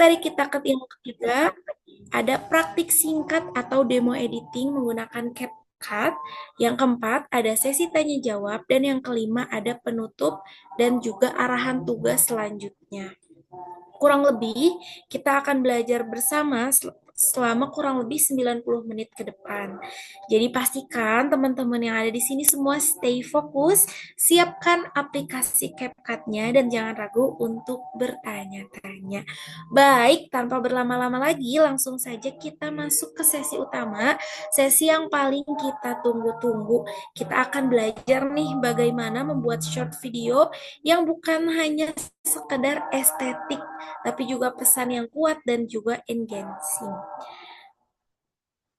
Materi kita yang ketiga ada praktik singkat atau demo editing menggunakan CapCut. Yang keempat ada sesi tanya jawab dan yang kelima ada penutup dan juga arahan tugas selanjutnya. Kurang lebih kita akan belajar bersama selama kurang lebih 90 menit ke depan. Jadi pastikan teman-teman yang ada di sini semua stay fokus, siapkan aplikasi CapCut-nya dan jangan ragu untuk bertanya-tanya. Baik, tanpa berlama-lama lagi, langsung saja kita masuk ke sesi utama, sesi yang paling kita tunggu-tunggu. Kita akan belajar nih bagaimana membuat short video yang bukan hanya sekedar estetik tapi juga pesan yang kuat dan juga engaging.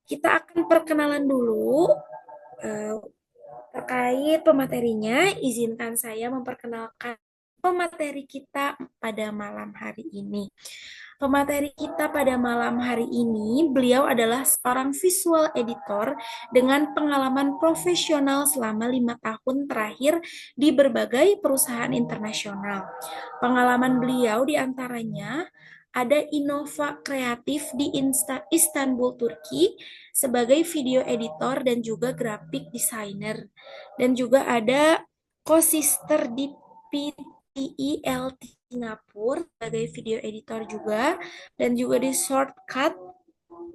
Kita akan perkenalan dulu uh, terkait pematerinya. Izinkan saya memperkenalkan pemateri kita pada malam hari ini. Pemateri kita pada malam hari ini, beliau adalah seorang visual editor dengan pengalaman profesional selama 5 tahun terakhir di berbagai perusahaan internasional. Pengalaman beliau diantaranya ada Innova Kreatif di Istanbul, Turki sebagai video editor dan juga graphic designer. Dan juga ada co-sister di PTELT Singapura sebagai video editor juga dan juga di Shortcut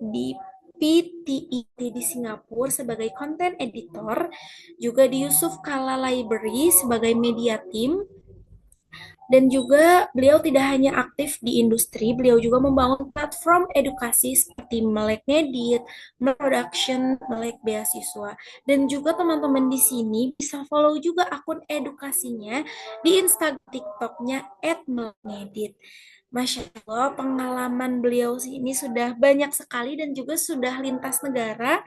di PTET di Singapura sebagai content editor, juga di Yusuf Kala Library sebagai media team, dan juga beliau tidak hanya aktif di industri, beliau juga membangun platform edukasi seperti Melek Ngedit, Melek Production, Melek Beasiswa. Dan juga teman-teman di sini bisa follow juga akun edukasinya di Instagram TikToknya @melekngedit. Masya Allah, pengalaman beliau ini sudah banyak sekali dan juga sudah lintas negara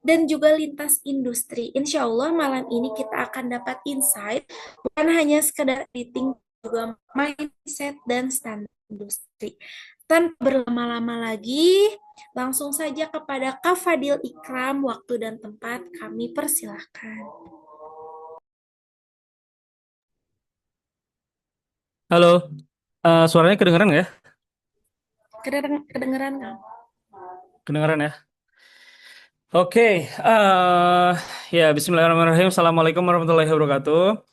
dan juga lintas industri. Insya Allah malam ini kita akan dapat insight bukan hanya sekedar editing, juga mindset dan standar industri. Tanpa berlama-lama lagi, langsung saja kepada Kak Fadil Ikram, waktu dan tempat kami persilahkan. Halo, suaranya kedengeran nggak ya? Kedengeran, Kang? Kedengeran ya? Oke, ya Bismillahirrahmanirrahim. Assalamualaikum warahmatullahi wabarakatuh.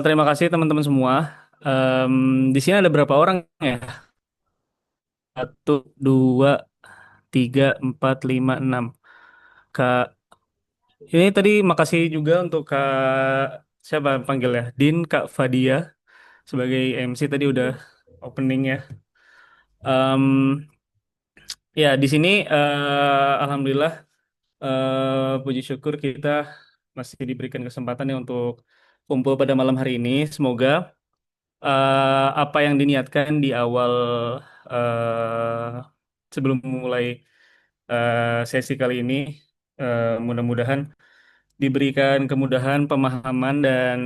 Terima kasih teman-teman semua. Di sini ada berapa orang ya? Satu, dua, tiga, empat, lima, enam. Kak, ini tadi makasih juga untuk Kak siapa panggil ya? Din, Kak Fadia sebagai MC tadi udah opening ya. Em, ya di sini alhamdulillah. Puji syukur kita masih diberikan kesempatan ya untuk kumpul pada malam hari ini. Semoga apa yang diniatkan di awal sebelum memulai sesi kali ini mudah-mudahan diberikan kemudahan, pemahaman dan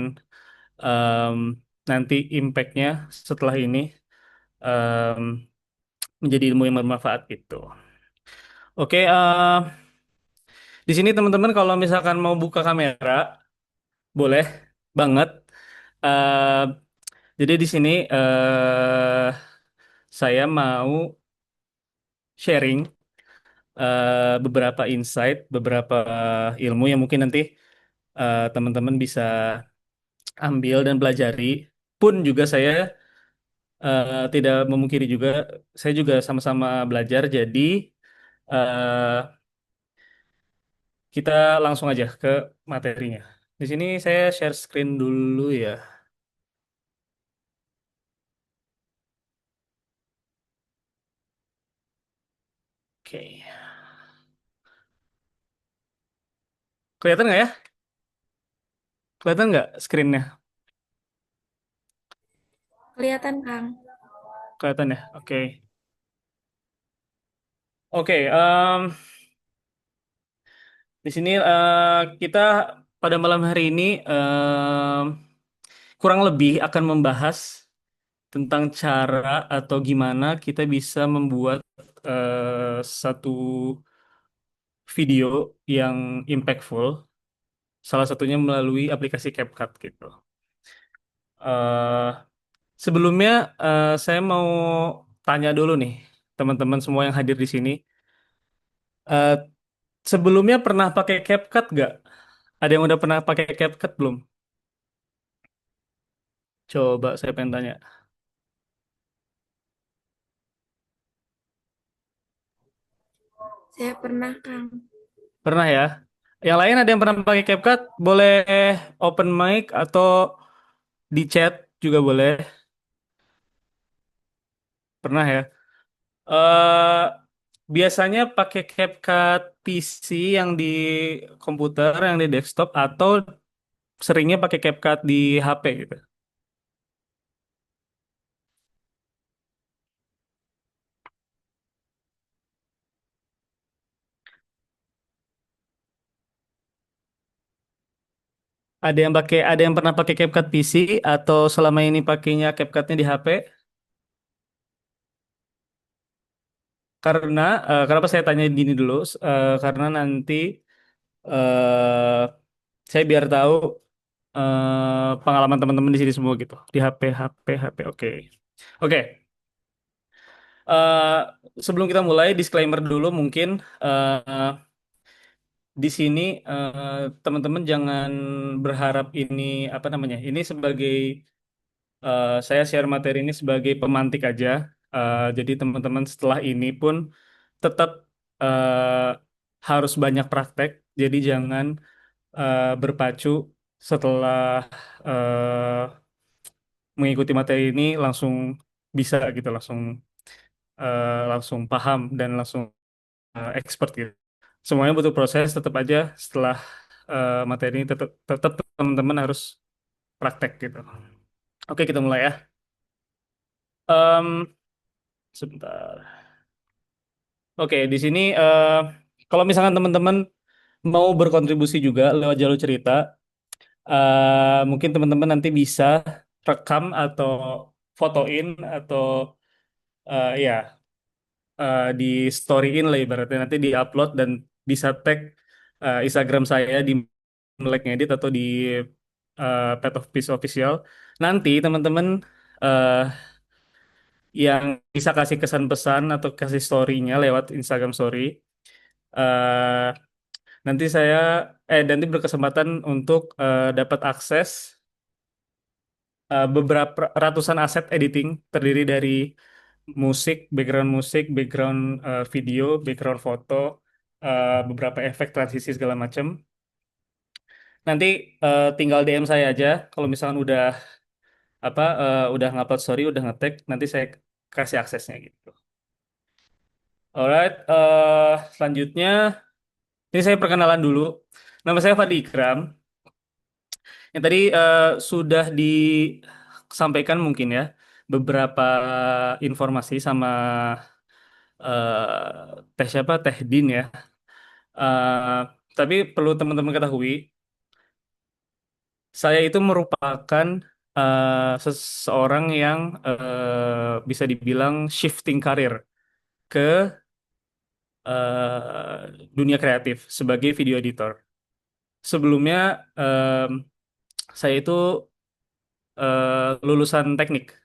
em, nanti impact-nya setelah ini em, menjadi ilmu yang bermanfaat gitu. Oke, di sini teman-teman kalau misalkan mau buka kamera boleh banget. Eh, jadi di sini saya mau sharing beberapa insight, beberapa ilmu yang mungkin nanti teman-teman bisa ambil dan pelajari. Pun juga saya tidak memungkiri juga, saya juga sama-sama belajar. Jadi eh, kita langsung aja ke materinya. Di sini saya share screen dulu ya. Oke, kelihatan nggak ya? Kelihatan nggak screennya? Kelihatan, Kang. Kelihatan ya? Oke. Oke, di sini kita pada malam hari ini kurang lebih akan membahas tentang cara atau gimana kita bisa membuat satu video yang impactful, salah satunya melalui aplikasi CapCut gitu. Eh, Sebelumnya saya mau tanya dulu nih, teman-teman semua yang hadir di sini. Eh, Sebelumnya pernah pakai CapCut nggak? Ada yang udah pernah pakai CapCut belum? Coba saya pengen tanya. Saya pernah, Kang. Pernah ya? Yang lain ada yang pernah pakai CapCut? Boleh open mic atau di chat juga boleh. Pernah ya? eh Biasanya pakai CapCut PC yang di komputer, yang di desktop, atau seringnya pakai CapCut di HP gitu. Ada yang pernah pakai CapCut PC atau selama ini pakainya CapCutnya di HP? Karena kenapa saya tanya gini dulu? Karena nanti eh saya biar tahu pengalaman teman-teman di sini semua gitu. Di HP, HP, HP. Oke. Oke. eh, Sebelum kita mulai, disclaimer dulu mungkin. eh di sini teman-teman jangan berharap ini apa namanya? Ini sebagai saya share materi ini sebagai pemantik aja. Jadi teman-teman setelah ini pun tetap harus banyak praktek. Jadi jangan berpacu setelah mengikuti materi ini langsung bisa gitu, langsung paham dan langsung expert gitu. Semuanya butuh proses, tetap aja setelah materi ini tetap tetap teman-teman harus praktek gitu. Oke, kita mulai ya. Em, Sebentar. Oke, di sini kalau misalkan teman-teman mau berkontribusi juga lewat jalur cerita, mungkin teman-teman nanti bisa rekam atau fotoin atau ya di storyin lah ibaratnya nanti di-upload dan bisa tag Instagram saya di Melek Ngedit atau di Pet of Peace Official. Nanti teman-teman eh, yang bisa kasih kesan pesan atau kasih story-nya lewat Instagram Story. eh Nanti saya nanti berkesempatan untuk dapat akses beberapa ratusan aset editing terdiri dari musik, background video, background foto, beberapa efek transisi segala macam. Nanti tinggal DM saya aja kalau misalkan udah ngupload story, udah ngetek, nanti saya kasih aksesnya gitu. Alright, selanjutnya ini saya perkenalan dulu. Nama saya Fadli Ikram. Yang tadi sudah disampaikan mungkin ya beberapa informasi sama Teh siapa? Teh Din ya. Eh, tapi perlu teman-teman ketahui, saya itu merupakan seseorang yang bisa dibilang shifting karir ke dunia kreatif sebagai video editor. Sebelumnya saya itu lulusan teknik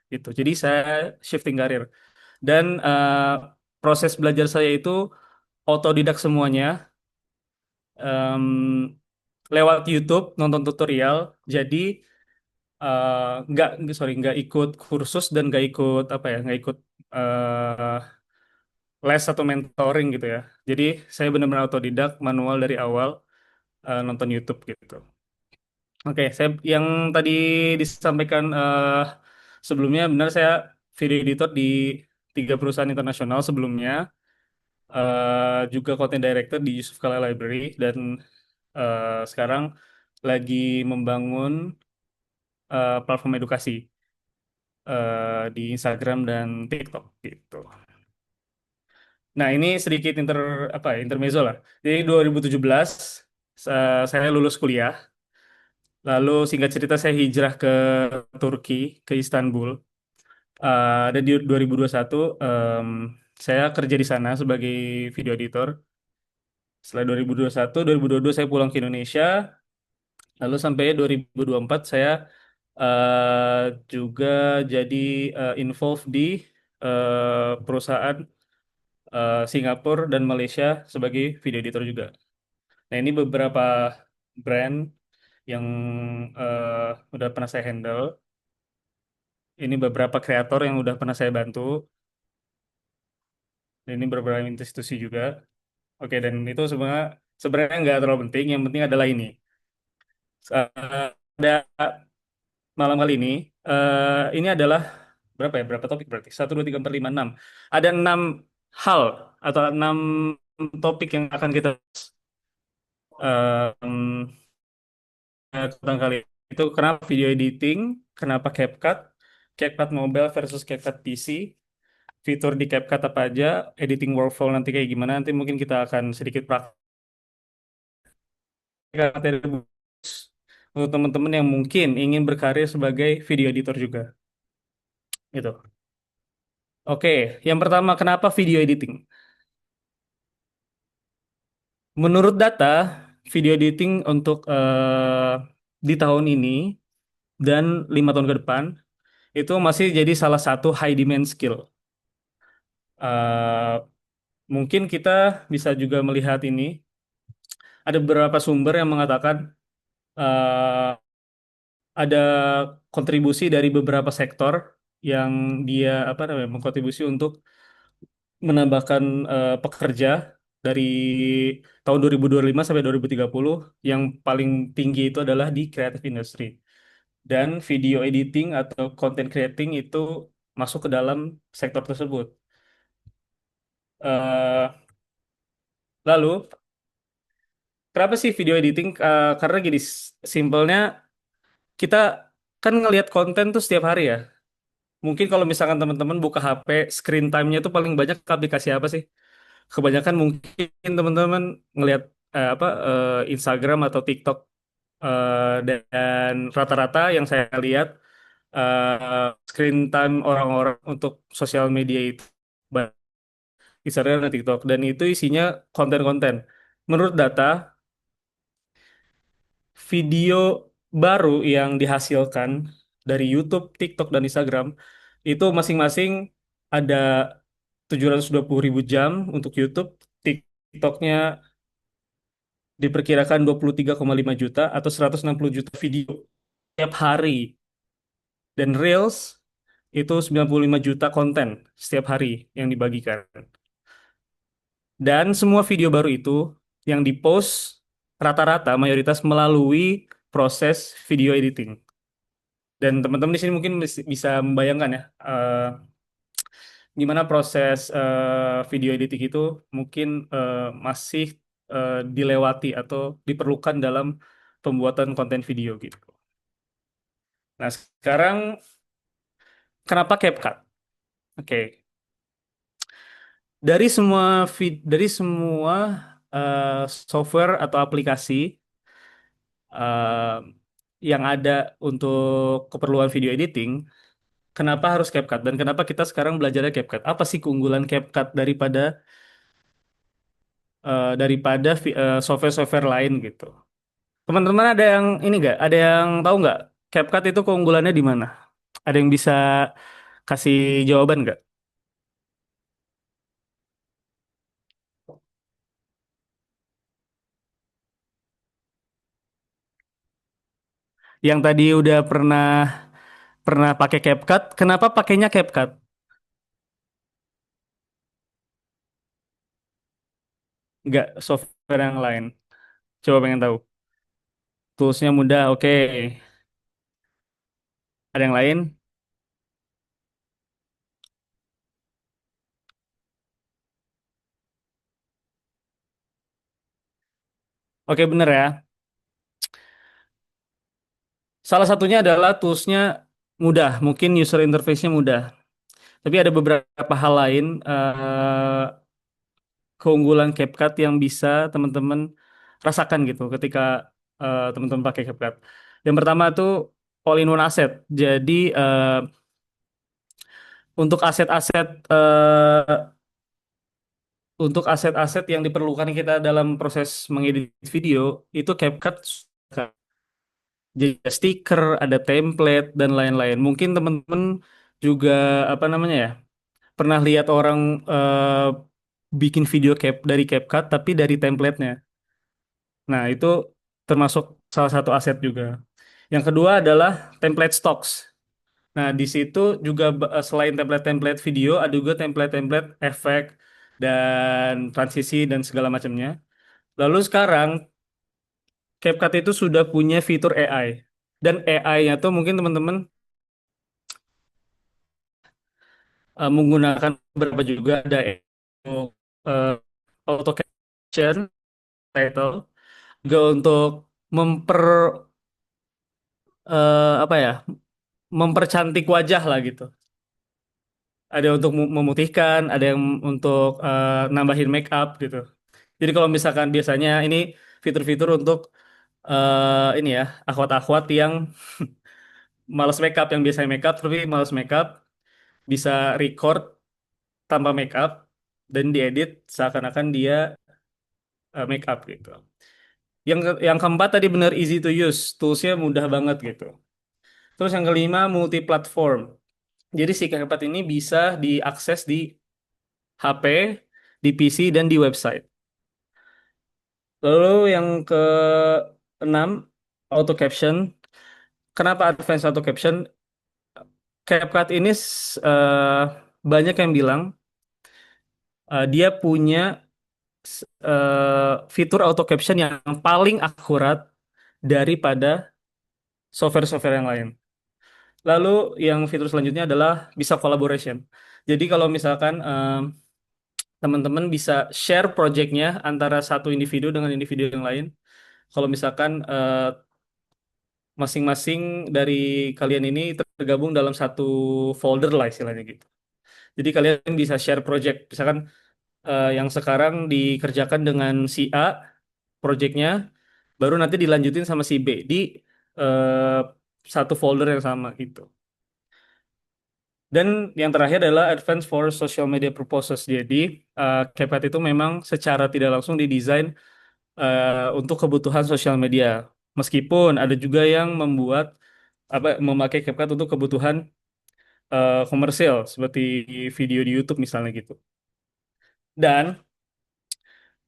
gitu. Jadi saya shifting karir dan proses belajar saya itu otodidak semuanya. Em, Lewat YouTube nonton tutorial. Jadi nggak ikut kursus dan nggak ikut apa ya, nggak ikut eh, les atau mentoring gitu ya. Jadi saya benar-benar otodidak, manual dari awal, nonton YouTube gitu. Oke, saya yang tadi disampaikan sebelumnya benar, saya video editor di 3 perusahaan internasional sebelumnya, juga content director di Yusuf Kala Library dan sekarang lagi membangun platform edukasi di Instagram dan TikTok gitu. Nah, ini sedikit intermezzo lah. Jadi 2017 saya lulus kuliah, lalu singkat cerita saya hijrah ke Turki, ke Istanbul. Dan di 2021 saya kerja di sana sebagai video editor. Setelah 2021, 2022 saya pulang ke Indonesia, lalu sampai 2024 saya juga jadi involved di perusahaan Singapura dan Malaysia sebagai video editor juga. Nah, ini beberapa brand yang udah pernah saya handle. Ini beberapa kreator yang udah pernah saya bantu. Dan ini beberapa institusi juga. Oke, dan itu sebenarnya nggak terlalu penting. Yang penting adalah ini. Pada malam kali ini adalah berapa ya? Berapa topik berarti? Satu, dua, tiga, empat, lima, enam. Ada enam hal atau enam topik yang akan kita em, tentang kali itu. Kenapa video editing, kenapa CapCut, CapCut mobile versus CapCut PC, fitur di CapCut apa aja, editing workflow nanti kayak gimana. Nanti mungkin kita akan sedikit praktek materi untuk teman-teman yang mungkin ingin berkarir sebagai video editor juga. Gitu. Oke, yang pertama kenapa video editing? Menurut data, video editing untuk di tahun ini dan 5 tahun ke depan itu masih jadi salah satu high demand skill. Eh, Mungkin kita bisa juga melihat ini. Ada beberapa sumber yang mengatakan eh, ada kontribusi dari beberapa sektor yang dia apa namanya mengkontribusi untuk menambahkan pekerja dari tahun 2025 sampai 2030 yang paling tinggi itu adalah di creative industry dan video editing atau content creating itu masuk ke dalam sektor tersebut. Eh, Lalu kenapa sih video editing? Karena gini, simpelnya kita kan ngelihat konten tuh setiap hari ya. Mungkin kalau misalkan teman-teman buka HP, screen time-nya itu paling banyak ke aplikasi apa sih? Kebanyakan mungkin teman-teman ngelihat Instagram atau TikTok. Dan rata-rata yang saya lihat screen time orang-orang untuk sosial media itu baik Instagram dan TikTok dan itu isinya konten-konten. Menurut data, video baru yang dihasilkan dari YouTube, TikTok, dan Instagram itu masing-masing ada 720.000 jam untuk YouTube, TikToknya diperkirakan 23,5 juta atau 160 juta video tiap hari. Dan Reels itu 95 juta konten setiap hari yang dibagikan. Dan semua video baru itu yang dipost rata-rata mayoritas melalui proses video editing. Dan teman-teman di sini mungkin bisa membayangkan ya, gimana proses video editing itu mungkin masih dilewati atau diperlukan dalam pembuatan konten video gitu. Nah, sekarang kenapa CapCut? Oke, dari semua software atau aplikasi eh, yang ada untuk keperluan video editing, kenapa harus CapCut dan kenapa kita sekarang belajarnya CapCut? Apa sih keunggulan CapCut daripada software-software lain gitu? Teman-teman ada yang ini nggak? Ada yang tahu nggak? CapCut itu keunggulannya di mana? Ada yang bisa kasih jawaban nggak? Yang tadi udah pernah pernah pakai CapCut, kenapa pakainya CapCut? Nggak software yang lain. Coba pengen tahu. Toolsnya mudah, oke. Ada yang lain? Oke, bener ya. Salah satunya adalah toolsnya mudah, mungkin user interface-nya mudah. Tapi ada beberapa hal lain keunggulan CapCut yang bisa teman-teman rasakan gitu ketika teman-teman pakai CapCut. Yang pertama tuh all-in-one asset. Jadi untuk aset-aset untuk aset-aset yang diperlukan kita dalam proses mengedit video itu CapCut Jadi ada stiker, ada template dan lain-lain. Mungkin teman-teman juga apa namanya ya, pernah lihat orang bikin video dari CapCut tapi dari template-nya. Nah, itu termasuk salah satu aset juga. Yang kedua adalah template stocks. Nah, di situ juga selain template-template video, ada juga template-template efek dan transisi dan segala macamnya. Lalu sekarang CapCut itu sudah punya fitur AI. Dan AI-nya tuh mungkin teman-teman menggunakan beberapa juga ada uh, auto caption title juga untuk memper apa ya, mempercantik wajah lah gitu. Ada untuk memutihkan, ada yang untuk nambahin make up gitu. Jadi kalau misalkan biasanya ini fitur-fitur untuk ini ya, akhwat-akhwat yang malas make up, yang biasanya make up tapi malas make up, bisa record tanpa make up dan diedit seakan-akan dia make up gitu. Yang keempat tadi benar easy to use, toolsnya mudah banget gitu. Terus yang kelima multi platform. Jadi si CapCut ini bisa diakses di HP, di PC dan di website. Lalu yang keenam auto caption. Kenapa advance auto caption? CapCut ini banyak yang bilang dia punya fitur auto caption yang paling akurat daripada software-software yang lain. Lalu yang fitur selanjutnya adalah bisa collaboration. Jadi kalau misalkan teman-teman bisa share projectnya antara satu individu dengan individu yang lain. Kalau misalkan masing-masing dari kalian ini tergabung dalam satu folder lah istilahnya gitu. Jadi kalian bisa share project. Misalkan yang sekarang dikerjakan dengan si A projectnya, baru nanti dilanjutin sama si B di eh, satu folder yang sama gitu. Dan yang terakhir adalah Advanced for Social Media Purposes. Jadi, CapCut itu memang secara tidak langsung didesain untuk kebutuhan sosial media. Meskipun ada juga yang membuat memakai CapCut untuk kebutuhan komersial seperti video di YouTube misalnya gitu. Dan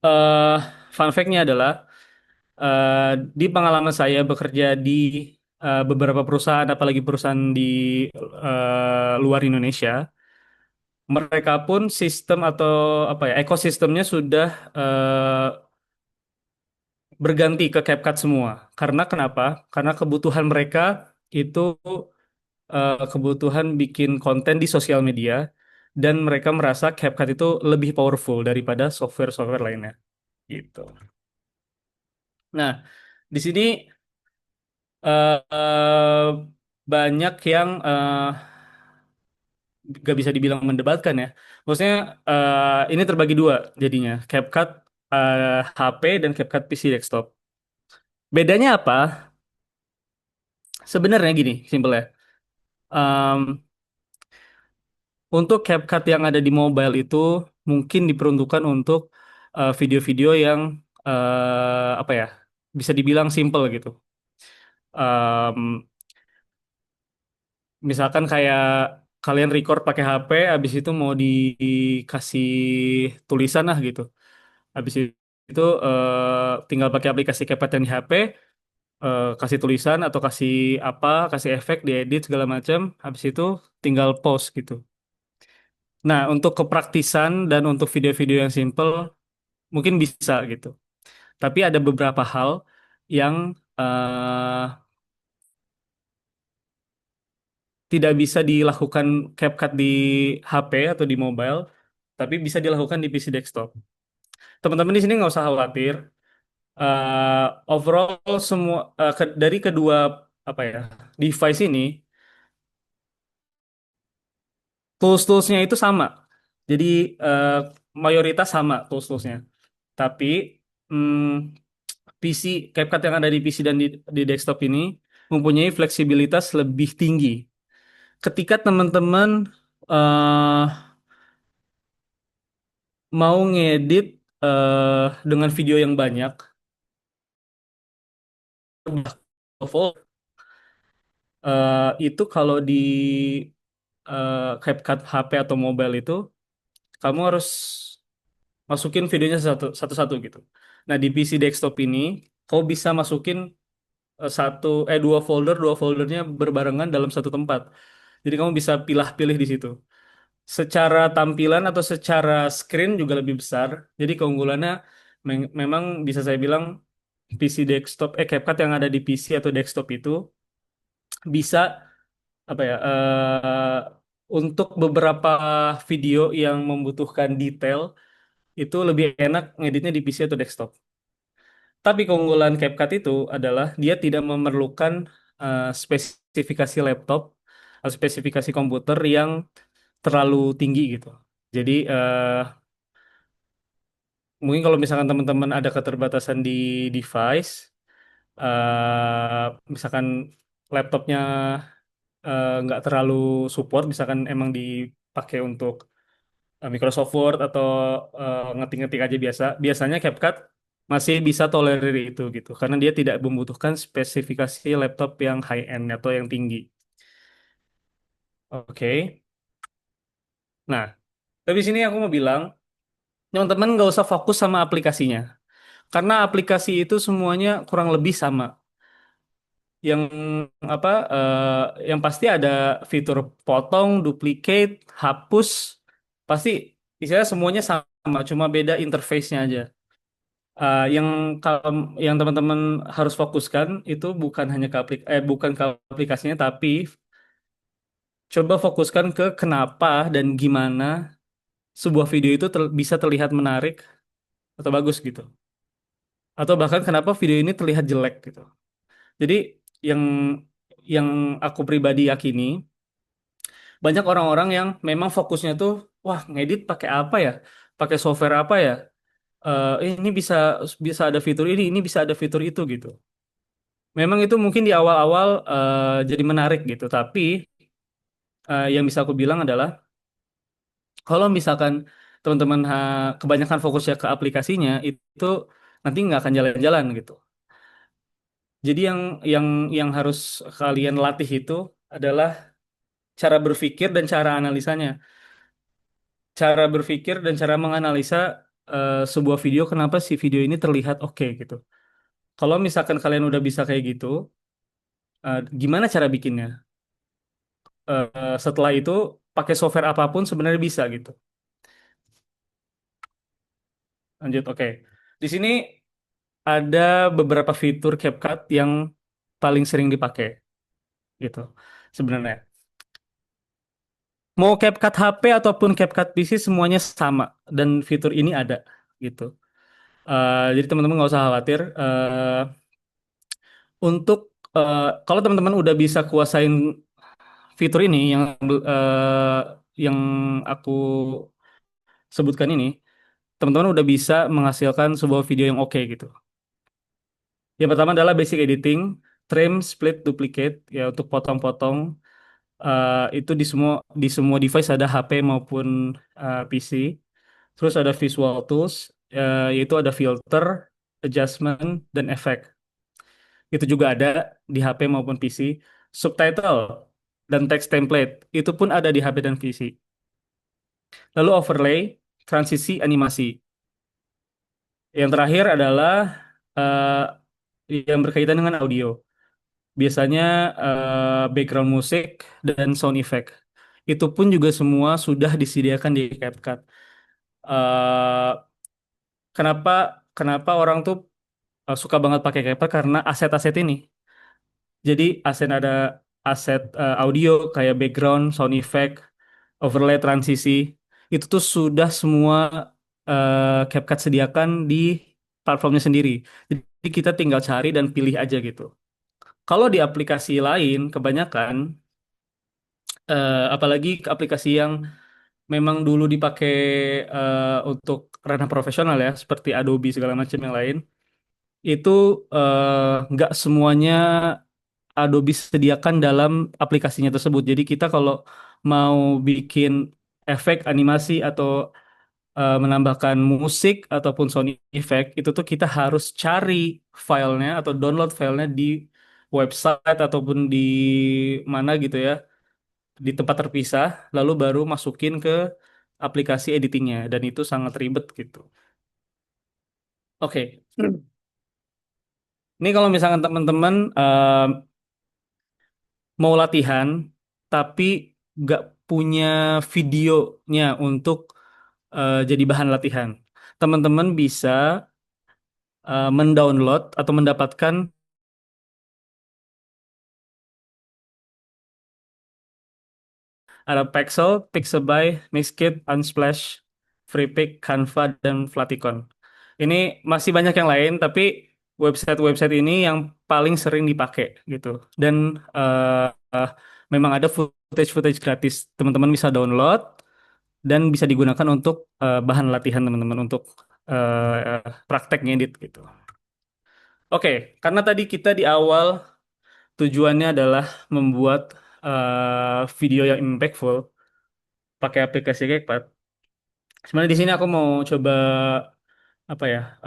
eh fun fact-nya adalah eh, di pengalaman saya bekerja di beberapa perusahaan, apalagi perusahaan di luar Indonesia, mereka pun sistem atau apa ya ekosistemnya sudah berganti ke CapCut semua. Karena kenapa? Karena kebutuhan mereka itu kebutuhan bikin konten di sosial media dan mereka merasa CapCut itu lebih powerful daripada software-software lainnya. Gitu. Nah, di sini banyak yang gak bisa dibilang mendebatkan ya. Maksudnya ini terbagi dua jadinya, CapCut HP dan CapCut PC desktop. Bedanya apa? Sebenarnya gini, simpel ya. Em, untuk CapCut yang ada di mobile itu mungkin diperuntukkan untuk video-video yang apa ya, bisa dibilang simple gitu. Em, Misalkan kayak kalian record pakai HP, habis itu mau dikasih tulisan lah gitu. Habis itu tinggal pakai aplikasi CapCut yang di HP, kasih tulisan atau kasih apa, kasih efek, diedit segala macam. Habis itu tinggal post gitu. Nah, untuk kepraktisan dan untuk video-video yang simple mungkin bisa gitu. Tapi ada beberapa hal yang tidak bisa dilakukan CapCut di HP atau di mobile, tapi bisa dilakukan di PC desktop. Teman-teman di sini nggak usah khawatir. Overall semua dari kedua apa ya device ini tools-toolsnya itu sama. Jadi eh, mayoritas sama tools-toolsnya. Tapi hmm, PC CapCut yang ada di PC dan di desktop ini mempunyai fleksibilitas lebih tinggi. Ketika teman-teman eh, mau ngedit dengan video yang banyak, Itu kalau di CapCut HP atau mobile itu kamu harus masukin videonya satu-satu gitu. Nah, di PC desktop ini kau bisa masukin dua folder, dua foldernya berbarengan dalam satu tempat. Jadi kamu bisa pilah-pilih di situ. Secara tampilan atau secara screen juga lebih besar. Jadi keunggulannya memang bisa saya bilang PC desktop, CapCut yang ada di PC atau desktop itu bisa apa ya? Untuk beberapa video yang membutuhkan detail itu lebih enak ngeditnya di PC atau desktop. Tapi keunggulan CapCut itu adalah dia tidak memerlukan spesifikasi laptop atau spesifikasi komputer yang terlalu tinggi gitu. Jadi mungkin kalau misalkan teman-teman ada keterbatasan di device, misalkan laptopnya nggak terlalu support, misalkan emang dipakai untuk Microsoft Word atau ngetik-ngetik aja biasa, biasanya CapCut masih bisa tolerir itu gitu, karena dia tidak membutuhkan spesifikasi laptop yang high end atau yang tinggi. Oke. Nah, tapi sini aku mau bilang, teman-teman nggak usah fokus sama aplikasinya, karena aplikasi itu semuanya kurang lebih sama. Yang apa? Yang pasti ada fitur potong, duplicate, hapus, pasti istilahnya semuanya sama, cuma beda interface-nya aja. Yang yang teman-teman harus fokuskan itu bukan hanya bukan ke aplikasinya, tapi coba fokuskan ke kenapa dan gimana sebuah video itu bisa terlihat menarik atau bagus gitu, atau bahkan kenapa video ini terlihat jelek gitu. Jadi yang yang aku pribadi yakini, banyak orang-orang yang memang fokusnya tuh, wah, ngedit pakai apa ya, pakai software apa ya, ini bisa bisa ada fitur ini bisa ada fitur itu gitu. Memang itu mungkin di awal-awal jadi menarik gitu, tapi yang bisa aku bilang adalah kalau misalkan teman-teman kebanyakan fokusnya ke aplikasinya, itu nanti nggak akan jalan-jalan gitu. Jadi yang yang harus kalian latih itu adalah cara berpikir dan cara analisanya. Cara berpikir dan cara menganalisa sebuah video, kenapa sih video ini terlihat oke gitu. Kalau misalkan kalian udah bisa kayak gitu, gimana cara bikinnya? Setelah itu pakai software apapun sebenarnya bisa gitu. Lanjut, oke. Di sini ada beberapa fitur CapCut yang paling sering dipakai gitu. Sebenarnya mau CapCut HP ataupun CapCut PC semuanya sama dan fitur ini ada gitu. Jadi teman-teman nggak usah khawatir. Untuk kalau teman-teman udah bisa kuasain fitur ini yang aku sebutkan ini, teman-teman udah bisa menghasilkan sebuah video yang oke gitu. Yang pertama adalah basic editing, trim, split, duplicate, ya untuk potong-potong. Itu di semua device ada HP maupun PC. Terus ada visual tools, yaitu ada filter, adjustment, dan efek. Itu juga ada di HP maupun PC. Subtitle dan text template itu pun ada di HP dan PC. Lalu overlay, transisi animasi. Yang terakhir adalah yang berkaitan dengan audio. Biasanya background musik dan sound effect. Itu pun juga semua sudah disediakan di CapCut. Eh, kenapa kenapa orang tuh suka banget pakai CapCut karena aset-aset ini. Jadi aset audio kayak background, sound effect, overlay, transisi, itu tuh sudah semua CapCut sediakan di platformnya sendiri. Jadi kita tinggal cari dan pilih aja gitu. Kalau di aplikasi lain, kebanyakan, apalagi aplikasi yang memang dulu dipakai untuk ranah profesional ya, seperti Adobe segala macam yang lain, itu nggak semuanya Adobe sediakan dalam aplikasinya tersebut. Jadi kita kalau mau bikin efek animasi atau menambahkan musik ataupun sound effect, itu tuh kita harus cari filenya atau download filenya di website ataupun di mana gitu ya, di tempat terpisah, lalu baru masukin ke aplikasi editingnya, dan itu sangat ribet gitu. Oke. Ini kalau misalkan teman-teman mau latihan tapi nggak punya videonya untuk jadi bahan latihan, teman-teman bisa mendownload atau mendapatkan ada Pexel, Pixabay, Mixkit, Unsplash, FreePic, Canva, dan Flaticon. Ini masih banyak yang lain, tapi website-website ini yang paling sering dipakai gitu. Dan memang ada footage-footage gratis. Teman-teman bisa download dan bisa digunakan untuk bahan latihan teman-teman untuk praktek ngedit gitu. Oke, karena tadi kita di awal tujuannya adalah membuat video yang impactful pakai aplikasi CapCut. Sebenarnya di sini aku mau coba apa ya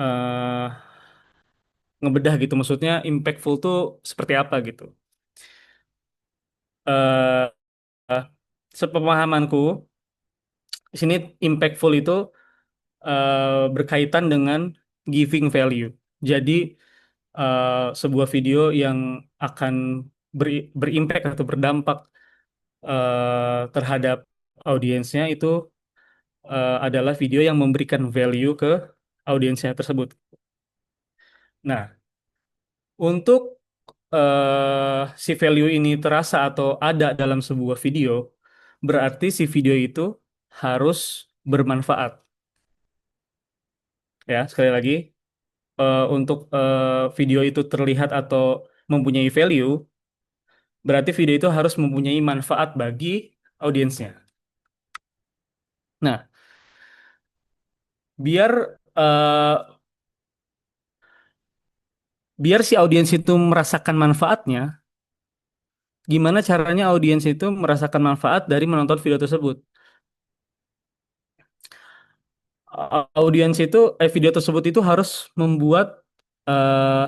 ngebedah gitu. Maksudnya impactful tuh seperti apa gitu. eh Sepemahamanku, di sini impactful itu berkaitan dengan giving value. Jadi sebuah video yang akan berimpact atau berdampak terhadap audiensnya itu adalah video yang memberikan value ke audiensnya tersebut. Nah, untuk si value ini terasa atau ada dalam sebuah video, berarti si video itu harus bermanfaat. Ya, sekali lagi, untuk video itu terlihat atau mempunyai value, berarti video itu harus mempunyai manfaat bagi audiensnya. Nah, biar eh, biar si audiens itu merasakan manfaatnya, gimana caranya audiens itu merasakan manfaat dari menonton video tersebut? Audiens itu, video tersebut itu harus membuat eh,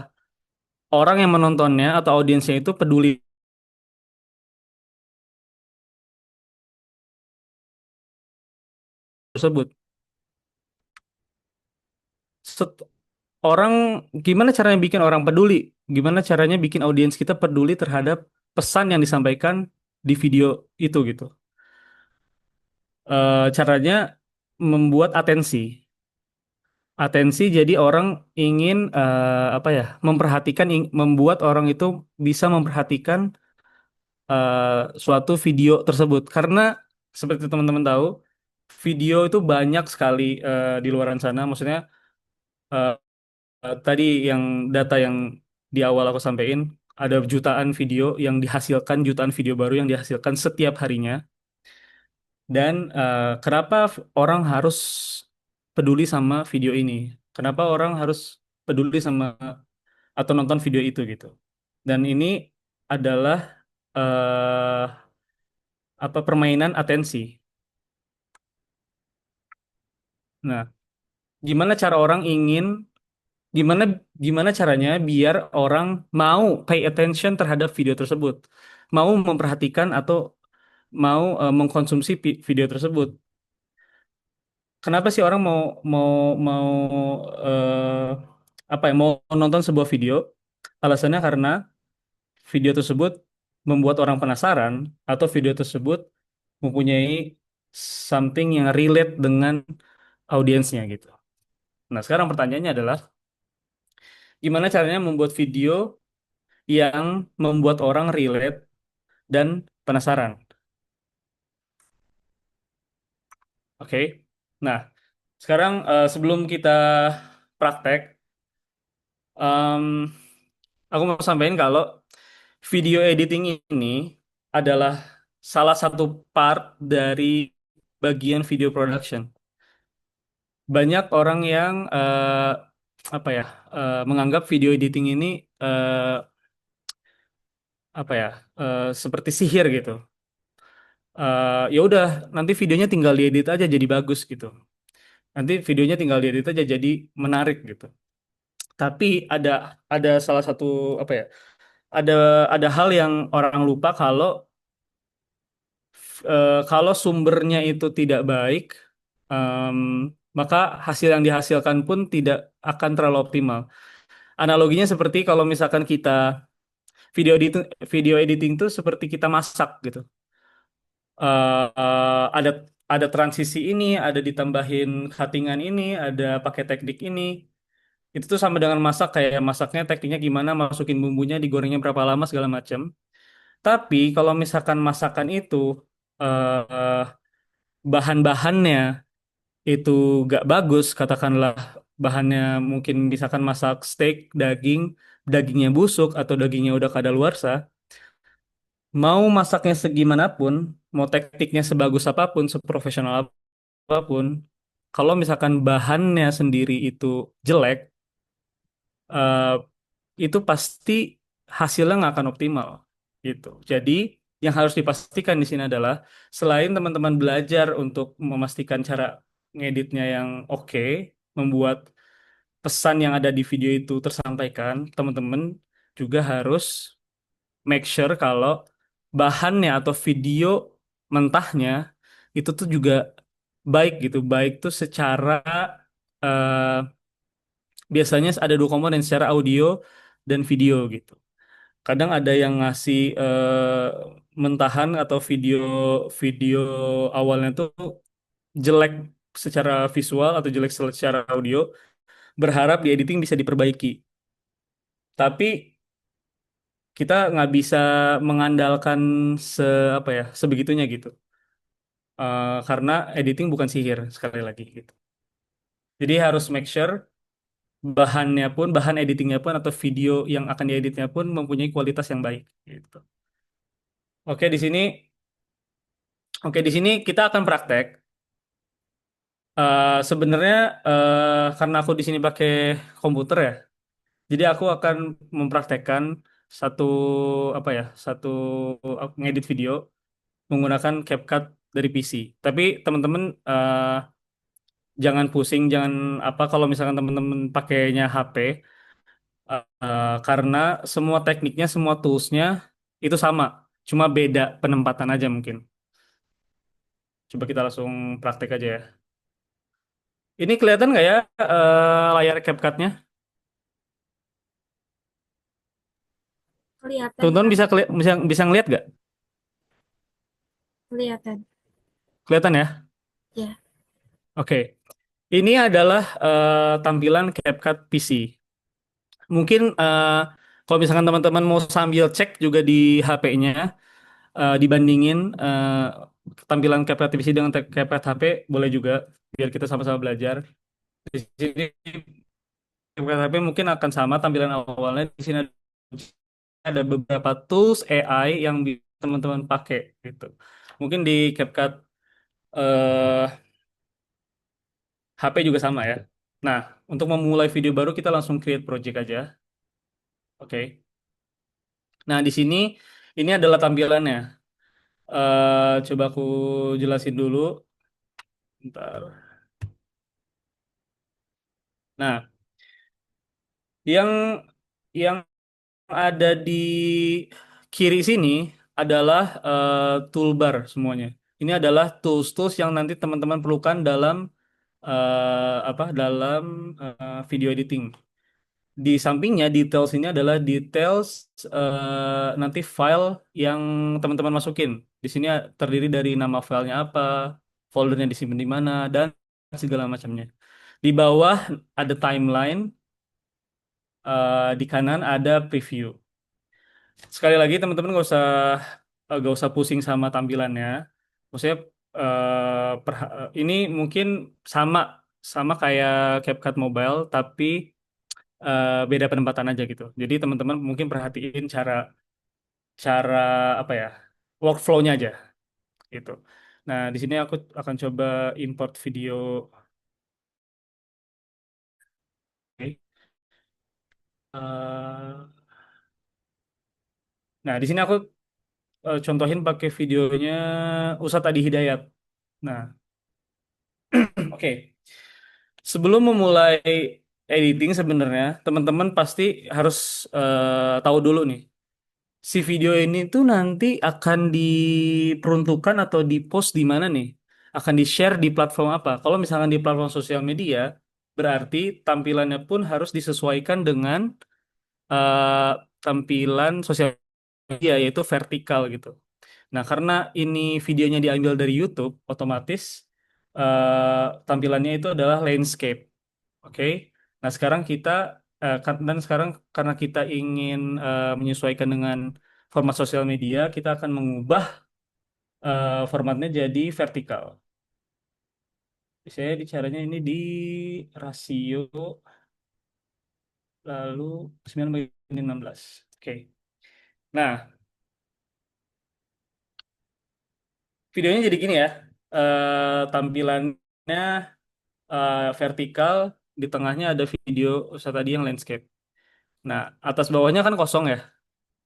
orang yang menontonnya atau audiensnya itu peduli tersebut. Set- Orang, gimana caranya bikin orang peduli? Gimana caranya bikin audiens kita peduli terhadap pesan yang disampaikan di video itu gitu? Caranya membuat atensi. Atensi jadi orang ingin apa ya? Memperhatikan, membuat orang itu bisa memperhatikan suatu video tersebut, karena seperti teman-teman tahu, video itu banyak sekali di luar sana. Maksudnya eh, tadi yang data yang di awal aku sampaikan, ada jutaan video yang dihasilkan, jutaan video baru yang dihasilkan setiap harinya. Dan kenapa orang harus peduli sama video ini? Kenapa orang harus peduli sama atau nonton video itu gitu? Dan ini adalah eh, apa, permainan atensi. Nah, gimana cara orang ingin, gimana gimana caranya biar orang mau pay attention terhadap video tersebut, mau memperhatikan atau mau mengkonsumsi video tersebut. Kenapa sih orang mau mau mau apa ya, mau nonton sebuah video? Alasannya karena video tersebut membuat orang penasaran atau video tersebut mempunyai something yang relate dengan audiensnya gitu. Nah, sekarang pertanyaannya adalah gimana caranya membuat video yang membuat orang relate dan penasaran. Oke. Nah, sekarang sebelum kita praktek, em, aku mau sampaikan kalau video editing ini adalah salah satu part dari bagian video production. Banyak orang yang apa ya, menganggap video editing ini eh, apa ya, seperti sihir gitu. Ya udah, nanti videonya tinggal diedit aja jadi bagus gitu. Nanti videonya tinggal diedit aja jadi menarik gitu. Tapi ada salah satu apa ya? ada ada hal yang orang lupa kalau sumbernya itu tidak baik, em, maka hasil yang dihasilkan pun tidak akan terlalu optimal. Analoginya seperti kalau misalkan kita video editing itu seperti kita masak gitu. Ada transisi ini, ada ditambahin cuttingan ini, ada pakai teknik ini. Itu tuh sama dengan masak, kayak masaknya tekniknya gimana, masukin bumbunya, digorengnya berapa lama segala macam. Tapi kalau misalkan masakan itu eh, bahan-bahannya itu gak bagus, katakanlah bahannya mungkin misalkan masak steak, dagingnya busuk atau dagingnya udah kadaluarsa, mau masaknya segimanapun, mau tekniknya sebagus apapun, seprofesional apapun, kalau misalkan bahannya sendiri itu jelek, eh, itu pasti hasilnya nggak akan optimal gitu. Jadi yang harus dipastikan di sini adalah selain teman-teman belajar untuk memastikan cara ngeditnya yang oke, membuat pesan yang ada di video itu tersampaikan, teman-teman juga harus make sure kalau bahannya atau video mentahnya itu tuh juga baik gitu. Baik tuh secara eh, biasanya ada dua komponen secara audio dan video gitu. Kadang ada yang ngasih mentahan atau video video awalnya tuh jelek secara visual atau jelek secara audio, berharap di editing bisa diperbaiki. Tapi kita nggak bisa mengandalkan se apa ya sebegitunya gitu. Karena editing bukan sihir sekali lagi gitu. Jadi harus make sure bahan editingnya pun atau video yang akan dieditnya pun mempunyai kualitas yang baik gitu. Oke, di sini oke di sini kita akan praktek. Sebenarnya karena aku di sini pakai komputer ya, jadi aku akan mempraktekkan satu satu ngedit video menggunakan CapCut dari PC. Tapi teman-teman jangan pusing, jangan apa kalau misalkan teman-teman pakainya HP, karena semua tekniknya, semua toolsnya itu sama, cuma beda penempatan aja mungkin. Coba kita langsung praktek aja ya. Ini kelihatan nggak ya layar CapCut-nya? Kelihatan, Teman-teman Kak. bisa bisa ngeliat nggak? Kelihatan. Kelihatan ya? Ya, Oke. Ini adalah tampilan CapCut PC. Mungkin kalau misalkan teman-teman mau sambil cek juga di HP-nya, dibandingin tampilan CapCut PC dengan CapCut HP, boleh juga, biar kita sama-sama belajar. Di sini CapCut HP mungkin akan sama tampilan awalnya. Di sini ada beberapa tools AI yang bisa teman-teman pakai gitu. Mungkin di CapCut eh, HP juga sama ya. Nah, untuk memulai video baru kita langsung create project aja. Oke. Nah, di sini ini adalah tampilannya. Coba aku jelasin dulu. Bentar. Nah, yang yang ada di kiri sini adalah toolbar semuanya. Ini adalah tools-tools yang nanti teman-teman perlukan dalam dalam video editing. Di sampingnya details ini adalah details nanti file yang teman-teman masukin. Di sini terdiri dari nama filenya apa, foldernya disimpan di mana, dan segala macamnya. Di bawah ada timeline, di kanan ada preview. Sekali lagi teman-teman nggak usah pusing sama tampilannya. Maksudnya ini mungkin sama sama kayak CapCut Mobile, tapi beda penempatan aja gitu. Jadi teman-teman mungkin perhatiin cara cara apa ya workflow-nya aja gitu. Nah, di sini aku akan coba import video. Oke. Eh, nah, di sini aku contohin pakai videonya Ustadz Adi Hidayat. Nah, oke. Sebelum memulai editing sebenarnya teman-teman pasti harus tahu dulu nih. si video ini tuh nanti akan diperuntukkan atau di-post di mana nih? Akan di-share di platform apa? Kalau misalkan di platform sosial media, berarti tampilannya pun harus disesuaikan dengan eh, tampilan sosial media, yaitu vertikal gitu. Nah, karena ini videonya diambil dari YouTube, otomatis tampilannya itu adalah landscape. Oke. Nah, sekarang kita dan sekarang karena kita ingin menyesuaikan dengan format sosial media, kita akan mengubah formatnya jadi vertikal. Saya caranya ini di rasio lalu 9:16. Oke. Nah, videonya jadi gini ya. Tampilannya vertikal, di tengahnya ada video saya tadi yang landscape. Nah, atas bawahnya kan kosong ya.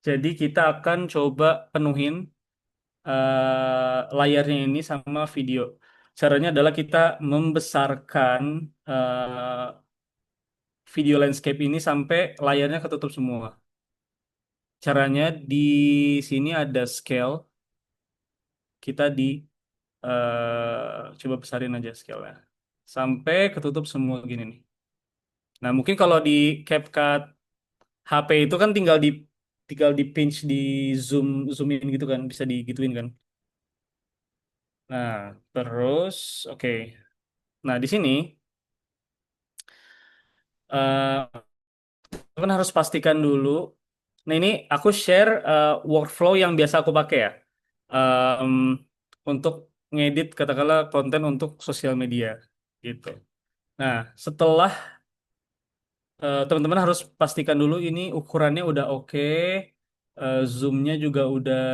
Jadi kita akan coba penuhin layarnya ini sama video. Caranya adalah kita membesarkan video landscape ini sampai layarnya ketutup semua. Caranya di sini ada scale, kita coba besarin aja scale-nya. Sampai ketutup semua gini nih. Nah, mungkin kalau di CapCut HP itu kan tinggal di pinch, di zoom zoomin gitu kan, bisa digituin kan. Nah, terus oke. Nah, di sini eh teman harus pastikan dulu. Nah, ini aku share workflow yang biasa aku pakai ya. Em, untuk ngedit katakanlah konten untuk sosial media gitu. Nah, setelah teman-teman harus pastikan dulu ini ukurannya udah oke, zoomnya juga udah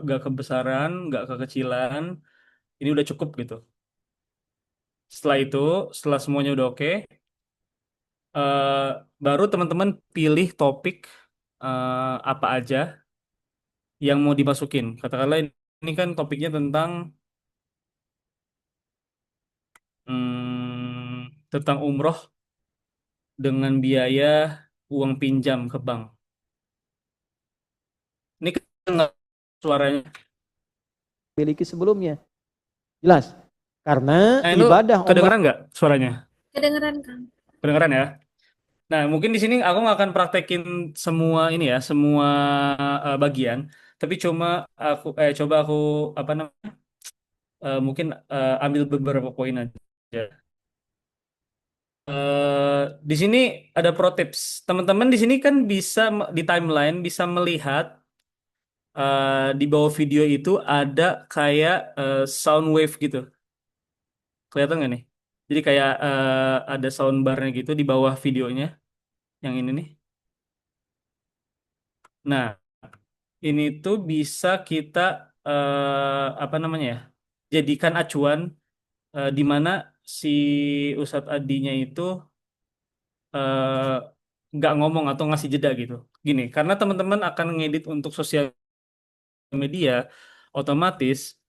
gak kebesaran, gak kekecilan, ini udah cukup gitu. Setelah itu, setelah semuanya udah oke, eh, baru teman-teman pilih topik apa aja yang mau dimasukin. Katakanlah ini kan topiknya tentang umroh dengan biaya uang pinjam ke bank. Ini kan nggak suaranya. Miliki sebelumnya. Jelas. Karena Nah, itu ibadah umrah kedengeran nggak suaranya? Kedengeran, Kang? Kedengeran ya? Nah, mungkin di sini aku nggak akan praktekin semua ini ya, semua bagian. Tapi coba aku apa namanya? Mungkin ambil beberapa poin aja. Di sini ada pro tips. Teman-teman di sini kan bisa di timeline bisa melihat di bawah video itu ada kayak sound wave gitu. Kelihatan nggak nih? Jadi kayak ada sound barnya gitu di bawah videonya yang ini nih. Nah, ini tuh bisa kita apa namanya ya? Jadikan acuan di mana si Ustadz Adinya itu eh, nggak ngomong atau ngasih jeda gitu. Gini, karena teman-teman akan ngedit untuk sosial media, otomatis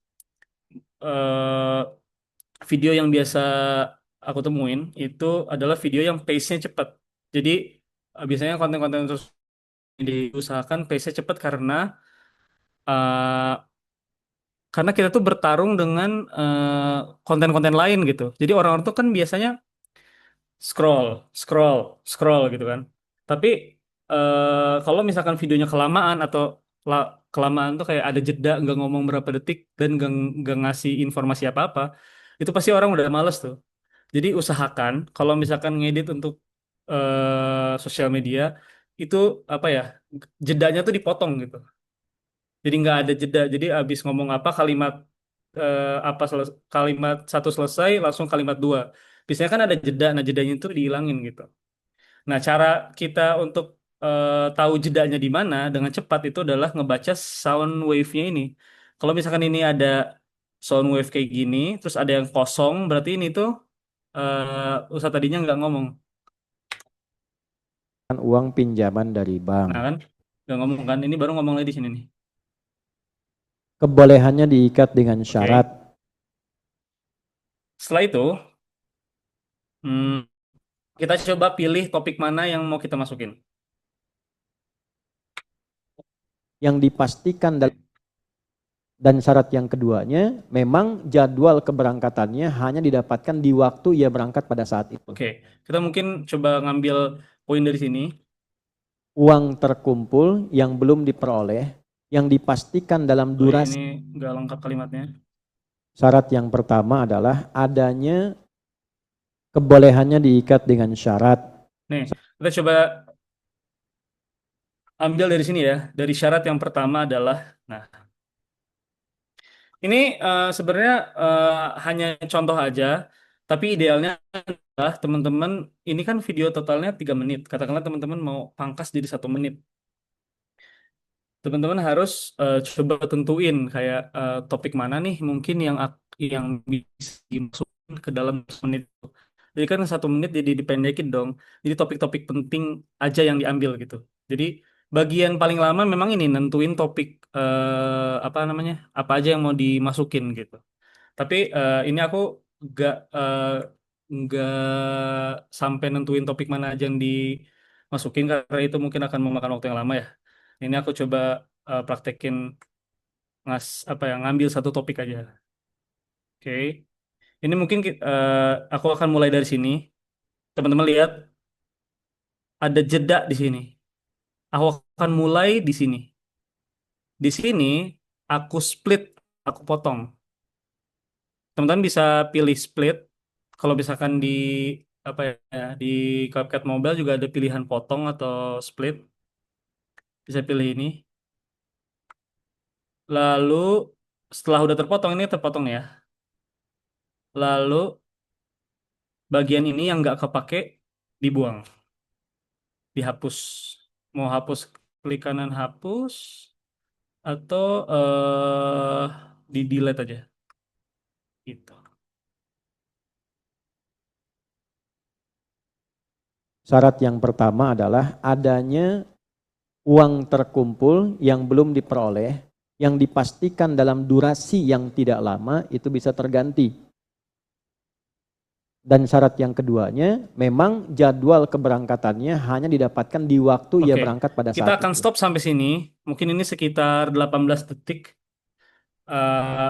eh, video yang biasa aku temuin itu adalah video yang pace-nya cepat. Jadi biasanya konten-konten terus diusahakan pace-nya cepat eh, karena kita tuh bertarung dengan konten-konten lain gitu. Jadi orang-orang tuh kan biasanya scroll, scroll, scroll gitu kan. Tapi kalau misalkan videonya kelamaan atau kelamaan tuh kayak ada jeda nggak ngomong berapa detik dan nggak ngasih informasi apa-apa, itu pasti orang udah males tuh. Jadi usahakan kalau misalkan ngedit untuk sosial media itu apa ya, jedanya tuh dipotong gitu. Jadi nggak ada jeda. Jadi abis ngomong apa kalimat kalimat satu selesai langsung kalimat dua. Biasanya kan ada jeda. Nah jedanya itu dihilangin gitu. Nah cara kita untuk tahu jedanya di mana dengan cepat itu adalah ngebaca sound wave-nya ini. Kalau misalkan ini ada sound wave kayak gini, terus ada yang kosong, berarti ini tuh Ustadz tadinya nggak ngomong. uang pinjaman dari bank. Nah kan, nggak ngomong kan? Ini baru ngomong lagi di sini nih. Kebolehannya diikat dengan syarat. Oke. Setelah itu, hmm, kita coba pilih topik mana yang mau kita masukin. yang dipastikan dan syarat yang keduanya memang jadwal keberangkatannya hanya didapatkan di waktu ia berangkat pada saat itu. Oke, kita mungkin coba ngambil poin dari sini. Uang terkumpul yang belum diperoleh yang dipastikan dalam durasi. Ini nggak lengkap kalimatnya. Syarat yang pertama adalah adanya kebolehannya diikat dengan syarat. Nih, kita coba ambil dari sini ya. Dari syarat yang pertama adalah, nah, ini sebenarnya hanya contoh aja, tapi idealnya adalah teman-teman, ini kan video totalnya 3 menit. Katakanlah teman-teman mau pangkas jadi 1 menit. Teman-teman harus coba tentuin kayak topik mana nih mungkin yang bisa dimasukin ke dalam 1 menit itu. Jadi kan 1 menit jadi dipendekin dong. Jadi topik-topik penting aja yang diambil gitu. Jadi bagian paling lama memang ini nentuin topik apa namanya, apa aja yang mau dimasukin gitu. Tapi ini aku nggak sampai nentuin topik mana aja yang dimasukin karena itu mungkin akan memakan waktu yang lama ya. Ini aku coba praktekin apa ya, ngambil satu topik aja. Oke. Ini mungkin aku akan mulai dari sini. Teman-teman lihat ada jeda di sini. Aku akan mulai di sini. Di sini aku split, aku potong. Teman-teman bisa pilih split. Kalau misalkan di apa ya, di CapCut Mobile juga ada pilihan potong atau split. Bisa pilih ini. Lalu setelah udah terpotong, ini terpotong ya. Lalu bagian ini yang nggak kepake dibuang, dihapus. Mau hapus, klik kanan hapus atau di delete aja gitu. Syarat yang pertama adalah adanya uang terkumpul yang belum diperoleh yang dipastikan dalam durasi yang tidak lama itu bisa terganti. Dan syarat yang keduanya memang jadwal keberangkatannya hanya didapatkan di waktu ia Oke, berangkat pada kita saat akan itu. stop sampai sini. Mungkin ini sekitar 18 detik.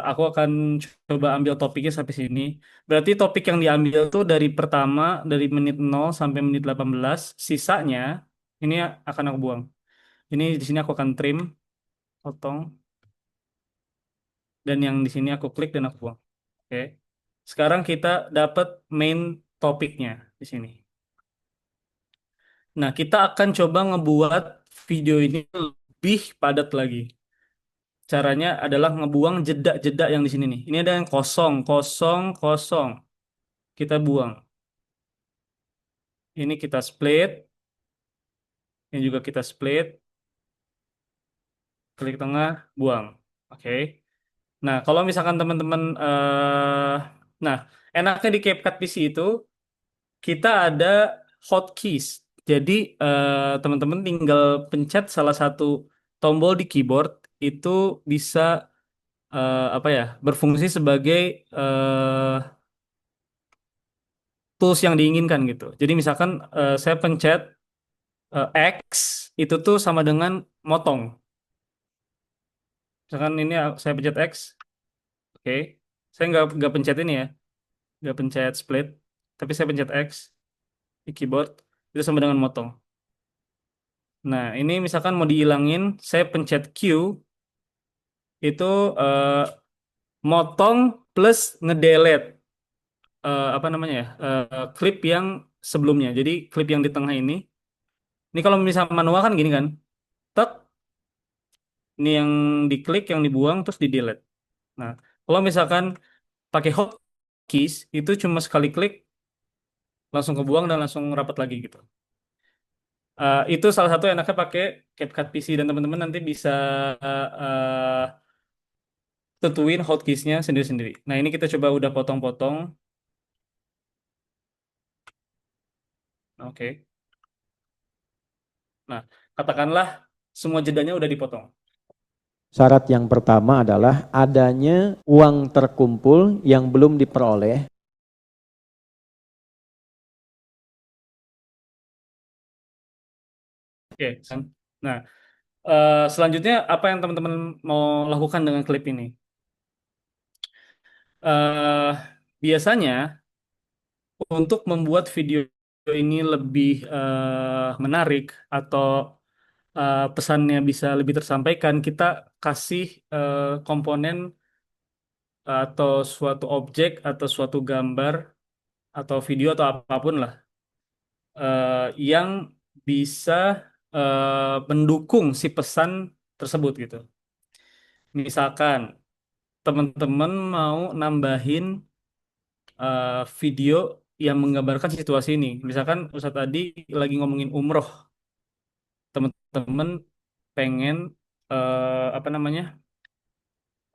Aku akan coba ambil topiknya sampai sini. Berarti topik yang diambil tuh dari pertama, dari menit 0 sampai menit 18. Sisanya ini akan aku buang. Ini di sini aku akan trim, potong, dan yang di sini aku klik dan aku buang. Oke. Sekarang kita dapat main topiknya di sini. Nah, kita akan coba ngebuat video ini lebih padat lagi. Caranya adalah ngebuang jeda-jeda yang di sini nih. Ini ada yang kosong, kosong, kosong. Kita buang. Ini kita split. Ini juga kita split. Klik tengah, buang. Oke. Nah, kalau misalkan teman-teman, nah, enaknya di CapCut PC itu kita ada hotkeys. Jadi teman-teman tinggal pencet salah satu tombol di keyboard itu bisa apa ya, berfungsi sebagai tools yang diinginkan gitu. Jadi misalkan saya pencet X itu tuh sama dengan motong. Misalkan ini saya pencet X, oke. Saya nggak pencet ini ya, nggak pencet split, tapi saya pencet X di keyboard itu sama dengan motong. Nah, ini misalkan mau dihilangin, saya pencet Q itu motong plus ngedelete apa namanya ya, klip yang sebelumnya. Jadi klip yang di tengah ini kalau misalnya manual kan gini kan, tek, ini yang diklik, yang dibuang terus di delete. Nah, kalau misalkan pakai hotkeys itu cuma sekali klik langsung kebuang dan langsung rapat lagi gitu. Itu salah satu enaknya pakai CapCut PC dan teman-teman nanti bisa uh, tentuin hotkeysnya sendiri-sendiri. Nah, ini kita coba udah potong-potong. Oke. Nah, katakanlah semua jedanya udah dipotong. Syarat yang pertama adalah adanya uang terkumpul yang belum diperoleh. Oke. Nah, Selanjutnya apa yang teman-teman mau lakukan dengan klip ini? eh Biasanya untuk membuat video ini lebih menarik atau pesannya bisa lebih tersampaikan, kita kasih komponen atau suatu objek atau suatu gambar atau video atau apapun lah yang bisa mendukung si pesan tersebut gitu. Misalkan teman-teman mau nambahin video yang menggambarkan situasi ini. Misalkan Ustadz tadi lagi ngomongin umroh, teman-teman pengen apa namanya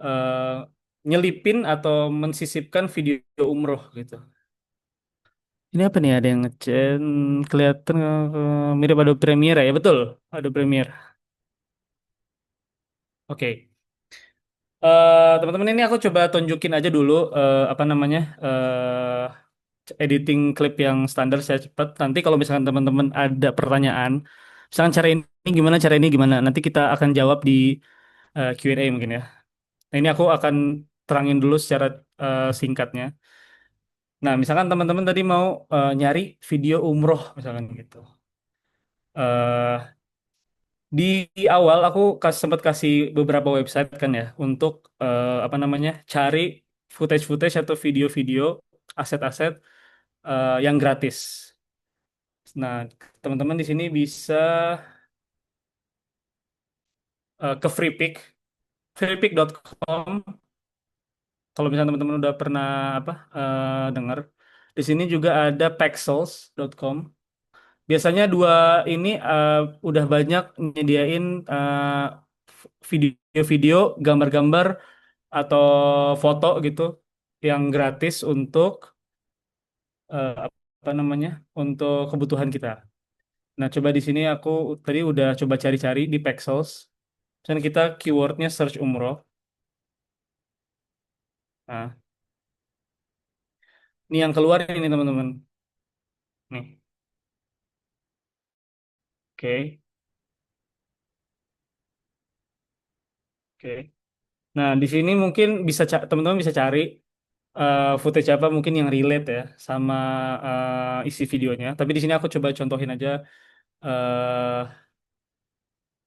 eh, nyelipin atau mensisipkan video umroh gitu. Ini apa nih? Ada yang ngechat kelihatan mirip Adobe Premiere ya? Betul, Adobe Premiere. Oke. Teman-teman ini aku coba tunjukin aja dulu apa namanya editing klip yang standar saya cepat. Nanti kalau misalkan teman-teman ada pertanyaan, misalkan cara ini gimana, nanti kita akan jawab di Q&A mungkin ya. Nah, ini aku akan terangin dulu secara singkatnya. Nah, misalkan teman-teman tadi mau nyari video umroh misalkan gitu. eh di awal aku sempat kasih beberapa website kan ya untuk apa namanya cari footage-footage atau video-video aset-aset yang gratis. Nah, teman-teman di sini bisa ke freepik.com. Kalau misalnya teman-teman udah pernah apa dengar. Di sini juga ada pexels.com. Biasanya dua ini udah banyak nyediain video-video, gambar-gambar atau foto gitu yang gratis untuk apa namanya untuk kebutuhan kita. Nah, coba di sini aku tadi udah coba cari-cari di Pexels. Misalnya kita keywordnya search umroh. Nah, ini yang keluar ini teman-teman. Nih, oke, oke. Nah, di sini mungkin bisa teman-teman bisa cari footage apa mungkin yang relate ya sama isi videonya. Tapi di sini aku coba contohin aja eh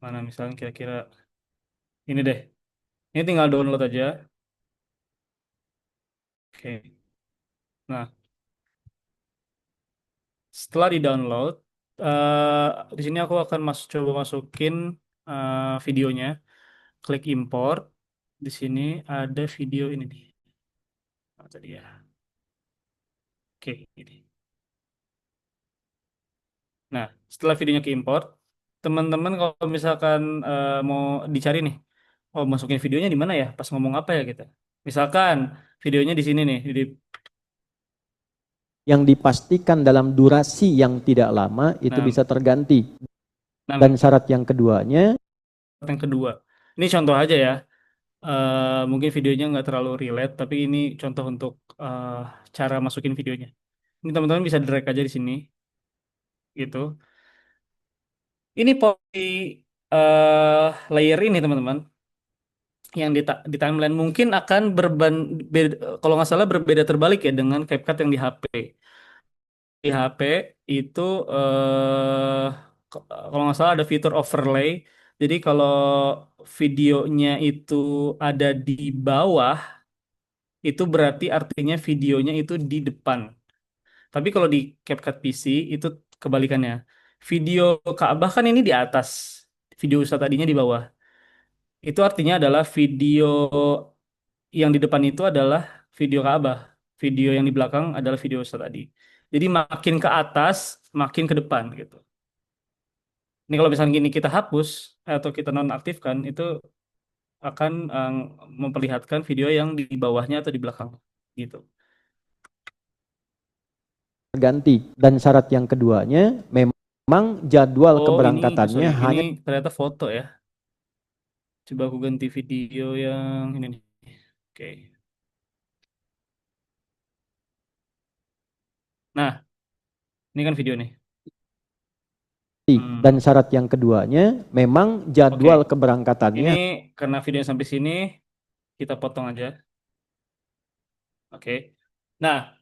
mana misalnya kira-kira ini deh. Ini tinggal download aja. Oke. Nah, setelah di-download, di sini aku akan coba masukin videonya. Klik import. Di sini ada video ini nih. Nah, tadi ya. Oke, ini. Nah, setelah videonya ke import, teman-teman kalau misalkan mau dicari nih, oh masukin videonya di mana ya? Pas ngomong apa ya kita? Misalkan videonya di sini nih, di Yang dipastikan dalam durasi yang tidak lama itu nah, bisa terganti. nah Dan syarat yang keduanya, yang kedua. Ini contoh aja ya. Mungkin videonya nggak terlalu relate, tapi ini contoh untuk eh, cara masukin videonya. Ini teman-teman bisa drag aja di sini, gitu. Ini layer ini teman-teman, yang di timeline mungkin akan kalau nggak salah berbeda terbalik ya dengan CapCut yang di HP. Di HP itu kalau nggak salah ada fitur overlay. Jadi kalau videonya itu ada di bawah, itu berarti artinya videonya itu di depan. Tapi kalau di CapCut PC itu kebalikannya. Video Ka'bah kan ini di atas, video Ustadz tadinya di bawah. Itu artinya adalah video yang di depan itu adalah video Ka'bah. Video yang di belakang adalah video Ustadz tadi. Jadi makin ke atas, makin ke depan gitu. Ini kalau misalnya gini kita hapus atau kita nonaktifkan, itu akan memperlihatkan video yang di bawahnya atau di belakang gitu. terganti. Dan syarat yang keduanya, memang jadwal Oh ini, keberangkatannya sorry, ini hanya ternyata foto ya. Coba aku ganti video yang ini nih. Oke. Nah, ini kan video nih. Dan syarat yang keduanya memang jadwal Oke. keberangkatannya. Ini karena video sampai sini kita potong aja. Oke. Nah,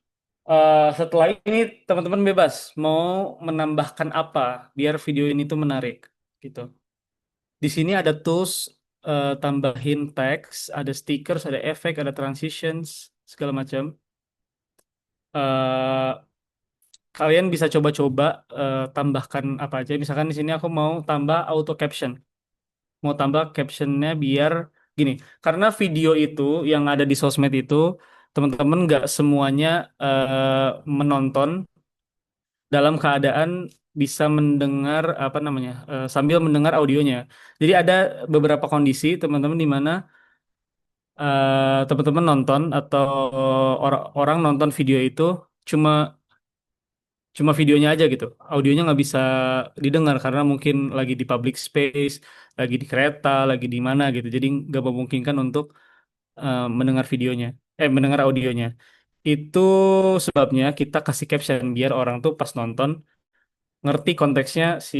setelah ini teman-teman bebas mau menambahkan apa biar video ini tuh menarik gitu. Di sini ada tools, tambahin teks, ada stickers, ada efek, ada transitions, segala macam. Eh, Kalian bisa coba-coba tambahkan apa aja. Misalkan di sini aku mau tambah auto caption, mau tambah captionnya biar gini. Karena video itu yang ada di sosmed itu teman-teman nggak semuanya menonton dalam keadaan bisa mendengar apa namanya sambil mendengar audionya. Jadi ada beberapa kondisi teman-teman di mana teman-teman nonton atau orang nonton video itu cuma cuma videonya aja gitu, audionya nggak bisa didengar karena mungkin lagi di public space, lagi di kereta, lagi di mana gitu. Jadi nggak memungkinkan untuk mendengar videonya, mendengar audionya. Itu sebabnya kita kasih caption biar orang tuh pas nonton ngerti konteksnya si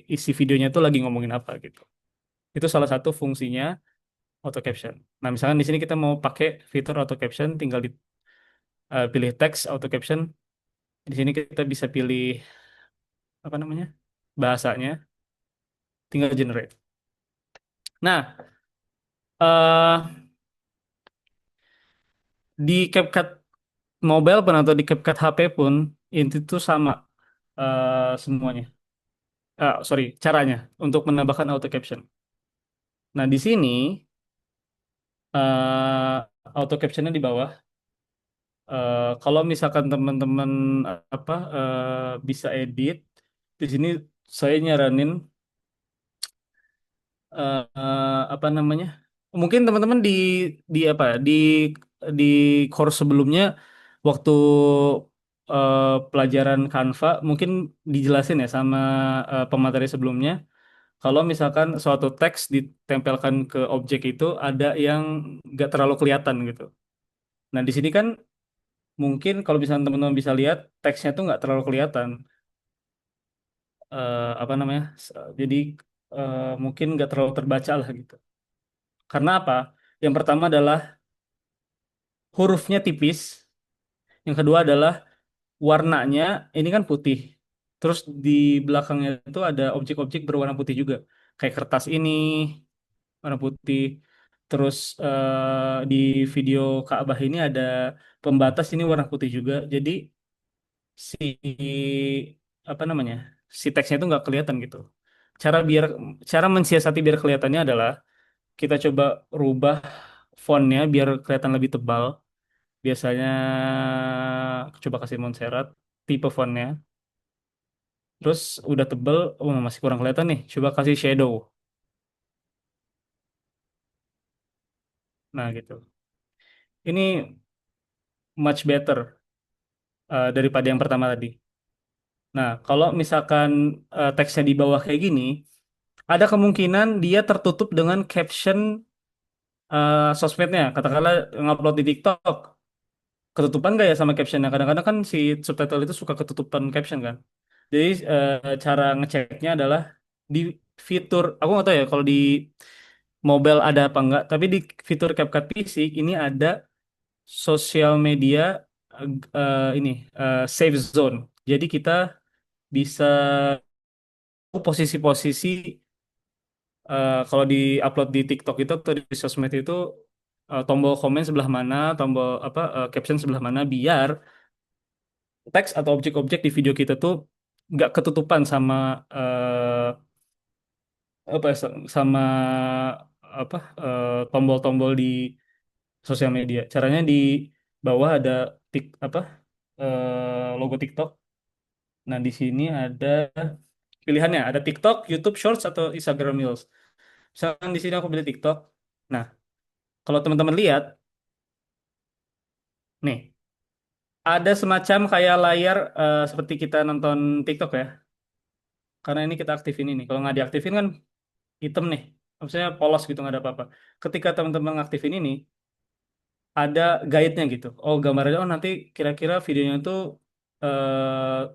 isi videonya tuh lagi ngomongin apa gitu. Itu salah satu fungsinya auto caption. Nah, misalkan di sini kita mau pakai fitur auto caption, tinggal pilih teks auto caption. Di sini kita bisa pilih apa namanya bahasanya, tinggal generate. Nah, eh di CapCut mobile pun atau di CapCut HP pun itu tuh sama semuanya. Sorry, caranya untuk menambahkan auto caption. Nah, di sini auto captionnya di bawah. Kalau misalkan teman-teman apa bisa edit, di sini saya nyaranin apa namanya? Mungkin teman-teman di apa di course sebelumnya waktu pelajaran Canva mungkin dijelasin ya sama pemateri sebelumnya. Kalau misalkan suatu teks ditempelkan ke objek itu ada yang nggak terlalu kelihatan gitu. Nah di sini kan mungkin kalau misalnya teman-teman bisa lihat teksnya tuh nggak terlalu kelihatan. Apa namanya? Jadi mungkin nggak terlalu terbaca lah gitu. Karena apa? Yang pertama adalah hurufnya tipis. Yang kedua adalah warnanya ini kan putih. Terus di belakangnya itu ada objek-objek berwarna putih juga. Kayak kertas ini warna putih. Terus di video Ka'bah ini ada pembatas ini warna putih juga. Jadi si apa namanya? Si teksnya itu nggak kelihatan gitu. Cara biar cara mensiasati biar kelihatannya adalah kita coba rubah fontnya biar kelihatan lebih tebal. Biasanya coba kasih Montserrat tipe fontnya. Terus udah tebel, oh masih kurang kelihatan nih. Coba kasih shadow. Nah gitu. Ini much better daripada yang pertama tadi. Nah kalau misalkan teksnya di bawah kayak gini, ada kemungkinan dia tertutup dengan caption sosmednya. Katakanlah ngupload di TikTok. Ketutupan nggak ya sama captionnya? Kadang-kadang kan si subtitle itu suka ketutupan caption kan. Jadi cara ngeceknya adalah di fitur, aku nggak tahu ya kalau di mobile ada apa enggak, tapi di fitur CapCut PC ini ada sosial media ini safe zone. Jadi kita bisa posisi-posisi kalau di upload di TikTok itu atau di sosmed itu tombol komen sebelah mana, tombol apa caption sebelah mana biar teks atau objek-objek di video kita tuh nggak ketutupan sama apa ya, sama apa tombol-tombol di sosial media. Caranya di bawah ada apa logo TikTok. Nah, di sini ada pilihannya, ada TikTok, YouTube Shorts atau Instagram Reels. Misalkan di sini aku pilih TikTok. Nah, kalau teman-teman lihat nih, ada semacam kayak layar seperti kita nonton TikTok ya. Karena ini kita aktifin ini. Kalau nggak diaktifin kan hitam nih. Maksudnya polos gitu nggak ada apa-apa. Ketika teman-teman ngaktifin ini, ada guide-nya gitu. Oh, gambarnya oh nanti kira-kira videonya itu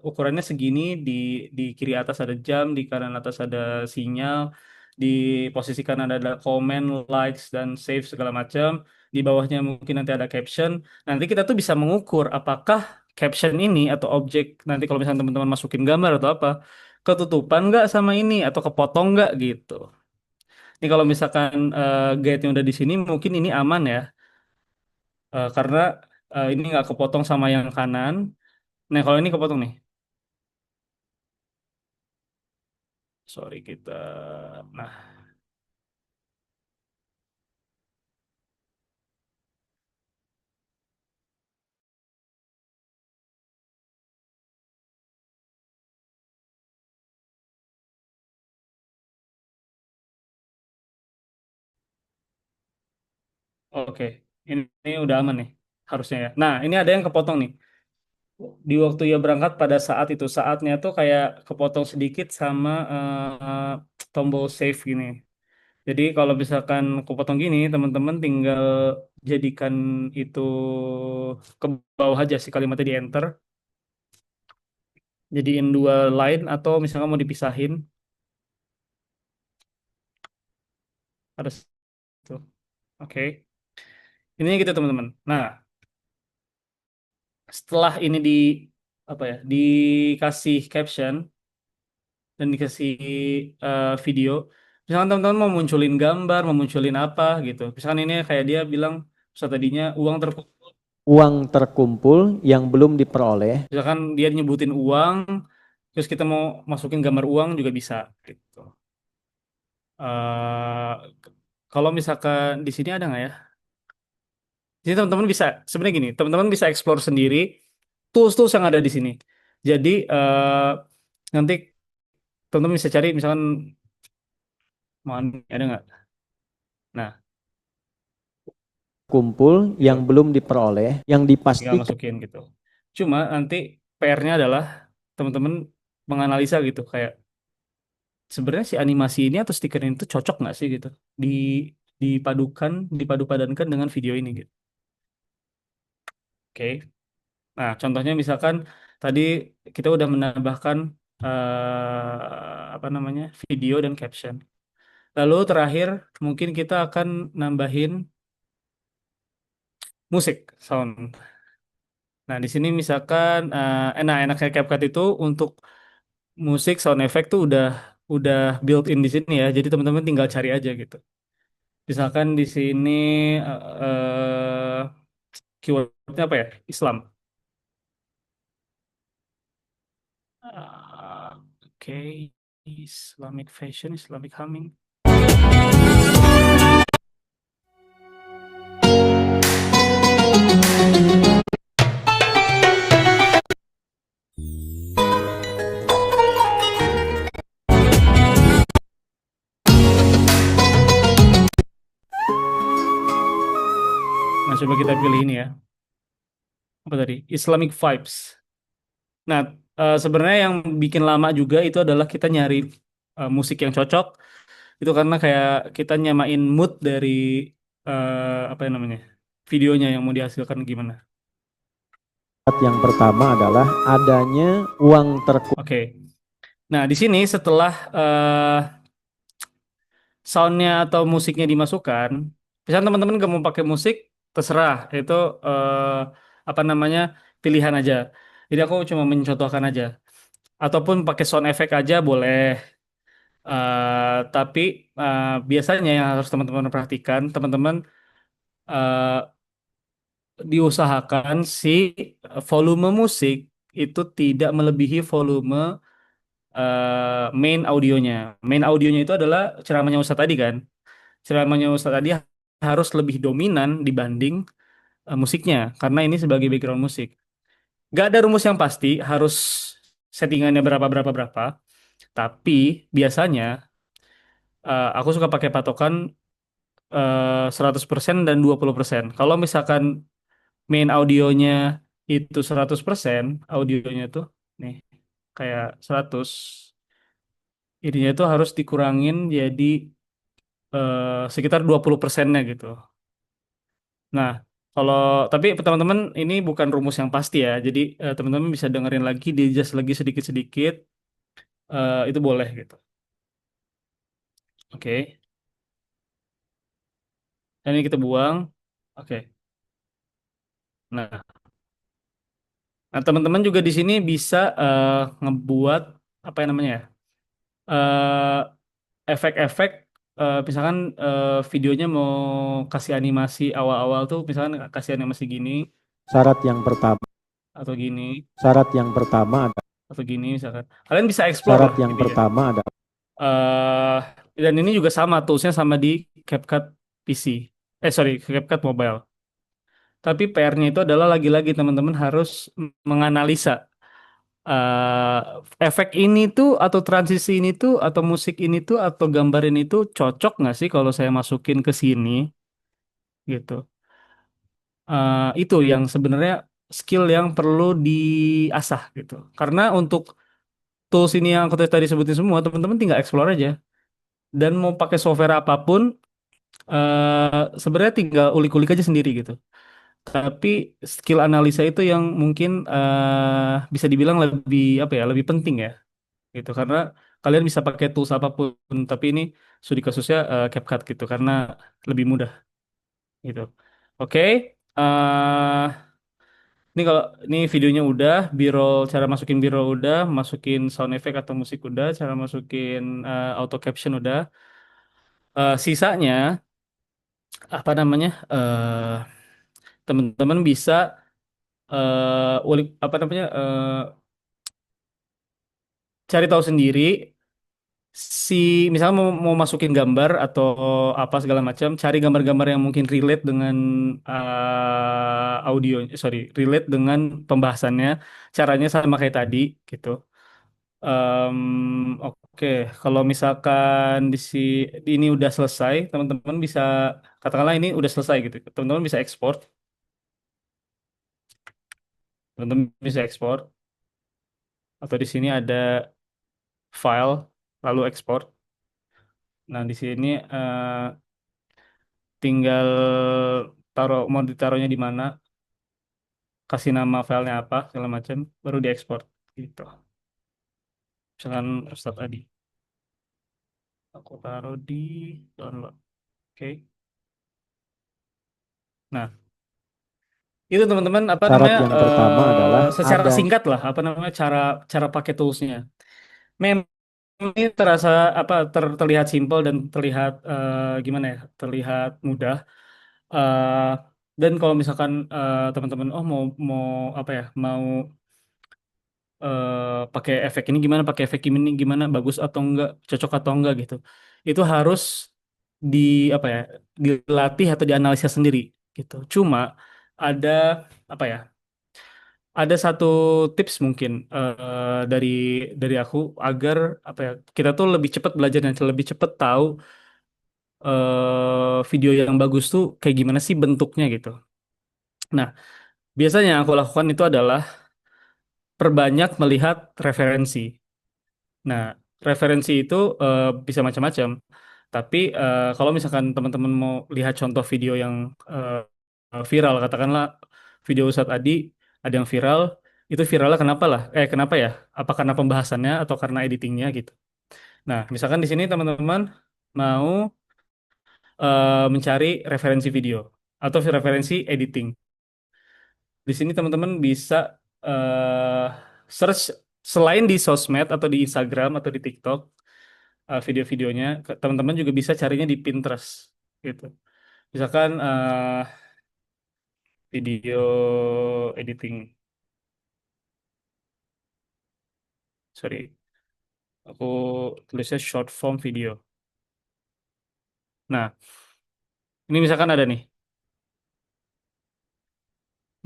ukurannya segini, di kiri atas ada jam, di kanan atas ada sinyal, di posisi kanan ada comment, likes dan save segala macam. Di bawahnya mungkin nanti ada caption. Nanti kita tuh bisa mengukur apakah caption ini atau objek nanti kalau misalnya teman-teman masukin gambar atau apa ketutupan nggak sama ini atau kepotong nggak gitu. Ini kalau misalkan guide-nya udah di sini mungkin ini aman ya. Karena ini nggak kepotong sama yang kanan. Nah kalau ini kepotong nih, sorry kita. Nah, oke, ini udah aman nih harusnya ya. Nah ini ada yang kepotong nih. Di waktu ya berangkat pada saat itu saatnya tuh kayak kepotong sedikit sama tombol save gini. Jadi kalau misalkan kepotong gini, teman-teman tinggal jadikan itu ke bawah aja sih kalimatnya di enter. Jadiin dua line atau misalkan mau dipisahin ada tuh. Oke. Ini gitu teman-teman. Nah, setelah ini di apa ya, dikasih caption dan dikasih video, misalkan teman-teman mau munculin gambar, mau munculin apa gitu. Misalkan ini kayak dia bilang, so tadinya uang terkumpul. Uang terkumpul yang belum diperoleh. Misalkan dia nyebutin uang, terus kita mau masukin gambar uang juga bisa gitu. Eh, kalau misalkan di sini ada nggak ya? Jadi teman-teman bisa sebenarnya gini, teman-teman bisa explore sendiri tools-tools yang ada di sini. Jadi nanti teman-teman bisa cari misalkan mau ada nggak? Nah, Kumpul yang gitu. belum diperoleh, yang Tinggal dipastikan. masukin gitu. Cuma nanti PR-nya adalah teman-teman menganalisa gitu kayak sebenarnya si animasi ini atau stiker ini tuh cocok nggak sih gitu di dipadupadankan dengan video ini gitu. Oke. Nah, contohnya misalkan tadi kita udah menambahkan apa namanya video dan caption. Lalu terakhir mungkin kita akan nambahin musik sound. Nah, di sini misalkan enaknya CapCut itu untuk musik sound effect tuh udah built in di sini ya. Jadi teman-teman tinggal cari aja gitu. Misalkan di sini keywordnya apa ya? Islam. Oke, Islamic fashion, Islamic humming. Nah, coba kita pilih ini ya. Apa tadi? Islamic vibes. Nah, sebenarnya yang bikin lama juga itu adalah kita nyari musik yang cocok. Itu karena kayak kita nyamain mood dari apa yang namanya videonya yang mau dihasilkan gimana. Yang pertama adalah adanya uang terkumpul. Oke. Nah, di sini setelah soundnya atau musiknya dimasukkan, misalnya teman-teman gak mau pakai musik, terserah. Itu apa namanya pilihan aja. Jadi aku cuma mencontohkan aja. Ataupun pakai sound effect aja boleh. Tapi biasanya yang harus teman-teman perhatikan, teman-teman eh, diusahakan si volume musik itu tidak melebihi volume main audionya. Main audionya itu adalah ceramahnya Ustadz tadi kan. Ceramahnya Ustadz tadi harus lebih dominan dibanding musiknya, karena ini sebagai background musik. Gak ada rumus yang pasti harus settingannya berapa berapa berapa. Tapi biasanya aku suka pakai patokan 100% dan 20%. Kalau misalkan main audionya itu 100%, audionya tuh nih kayak 100, ininya itu harus dikurangin jadi sekitar 20%-nya gitu. Nah, Kalau tapi teman-teman ini bukan rumus yang pasti ya. Jadi teman-teman bisa dengerin lagi, di-adjust lagi sedikit-sedikit. Itu boleh gitu. Oke. Dan ini kita buang. Oke. Nah, teman-teman juga di sini bisa ngebuat apa yang namanya ya? eh, Efek-efek. Misalkan videonya mau kasih animasi awal-awal tuh, misalkan kasih animasi gini Syarat yang pertama, atau gini syarat yang pertama ada, atau gini misalkan. Kalian bisa explore syarat lah yang ininya. pertama ada. eh dan ini juga sama toolsnya sama di CapCut PC. Sorry, CapCut mobile. Tapi PR-nya itu adalah lagi-lagi teman-teman harus menganalisa eh efek ini tuh atau transisi ini tuh atau musik ini tuh atau gambar ini tuh cocok nggak sih kalau saya masukin ke sini gitu. Itu yang sebenarnya skill yang perlu diasah gitu. Karena untuk tools ini yang aku tadi sebutin semua, teman-teman tinggal explore aja. Dan mau pakai software apapun, sebenarnya tinggal ulik-ulik aja sendiri gitu. Tapi skill analisa itu yang mungkin bisa dibilang lebih apa ya, lebih penting ya, gitu. Karena kalian bisa pakai tools apapun, tapi ini studi kasusnya CapCut gitu, karena lebih mudah gitu. Oke, eh ini kalau ini videonya udah, B-roll, cara masukin B-roll udah, masukin sound effect atau musik udah, cara masukin auto caption udah. Sisanya apa namanya? Teman-teman bisa ulik apa namanya? Cari tahu sendiri si misalnya mau masukin gambar atau apa segala macam, cari gambar-gambar yang mungkin relate dengan audio, sorry, relate dengan pembahasannya, caranya sama kayak tadi gitu. Oke, kalau misalkan di ini udah selesai, teman-teman bisa katakanlah ini udah selesai gitu, teman-teman bisa ekspor, teman-teman bisa ekspor, atau di sini ada file lalu ekspor. Nah di sini tinggal taruh mau ditaruhnya di mana, kasih nama filenya apa segala macam, baru diekspor gitu. Misalkan Ustadz Adi, aku taruh di download. Oke. Nah, itu teman-teman apa Syarat namanya yang pertama adalah secara ada. singkat lah apa namanya cara cara pakai toolsnya. Memang ini terasa apa terlihat simpel dan terlihat gimana ya? Terlihat mudah. Eh, dan kalau misalkan teman-teman oh mau mau apa ya? Mau pakai efek ini gimana, pakai efek ini gimana, bagus atau enggak, cocok atau enggak gitu. Itu harus di apa ya? Dilatih atau dianalisa sendiri gitu. Cuma ada apa ya? Ada satu tips mungkin dari aku agar apa ya kita tuh lebih cepat belajar dan lebih cepat tahu video yang bagus tuh kayak gimana sih bentuknya gitu. Nah, biasanya yang aku lakukan itu adalah perbanyak melihat referensi. Nah, referensi itu bisa macam-macam. Tapi kalau misalkan teman-teman mau lihat contoh video yang viral, katakanlah video Ustadz Adi ada yang viral, itu viralnya kenapa lah? Kenapa ya? Apa karena pembahasannya atau karena editingnya gitu? Nah, misalkan di sini teman-teman mau mencari referensi video atau referensi editing. Di sini teman-teman bisa eh, search selain di sosmed atau di Instagram atau di TikTok video-videonya, teman-teman juga bisa carinya di Pinterest gitu. Misalkan video editing, sorry, aku tulisnya short form video. Nah, ini misalkan ada nih.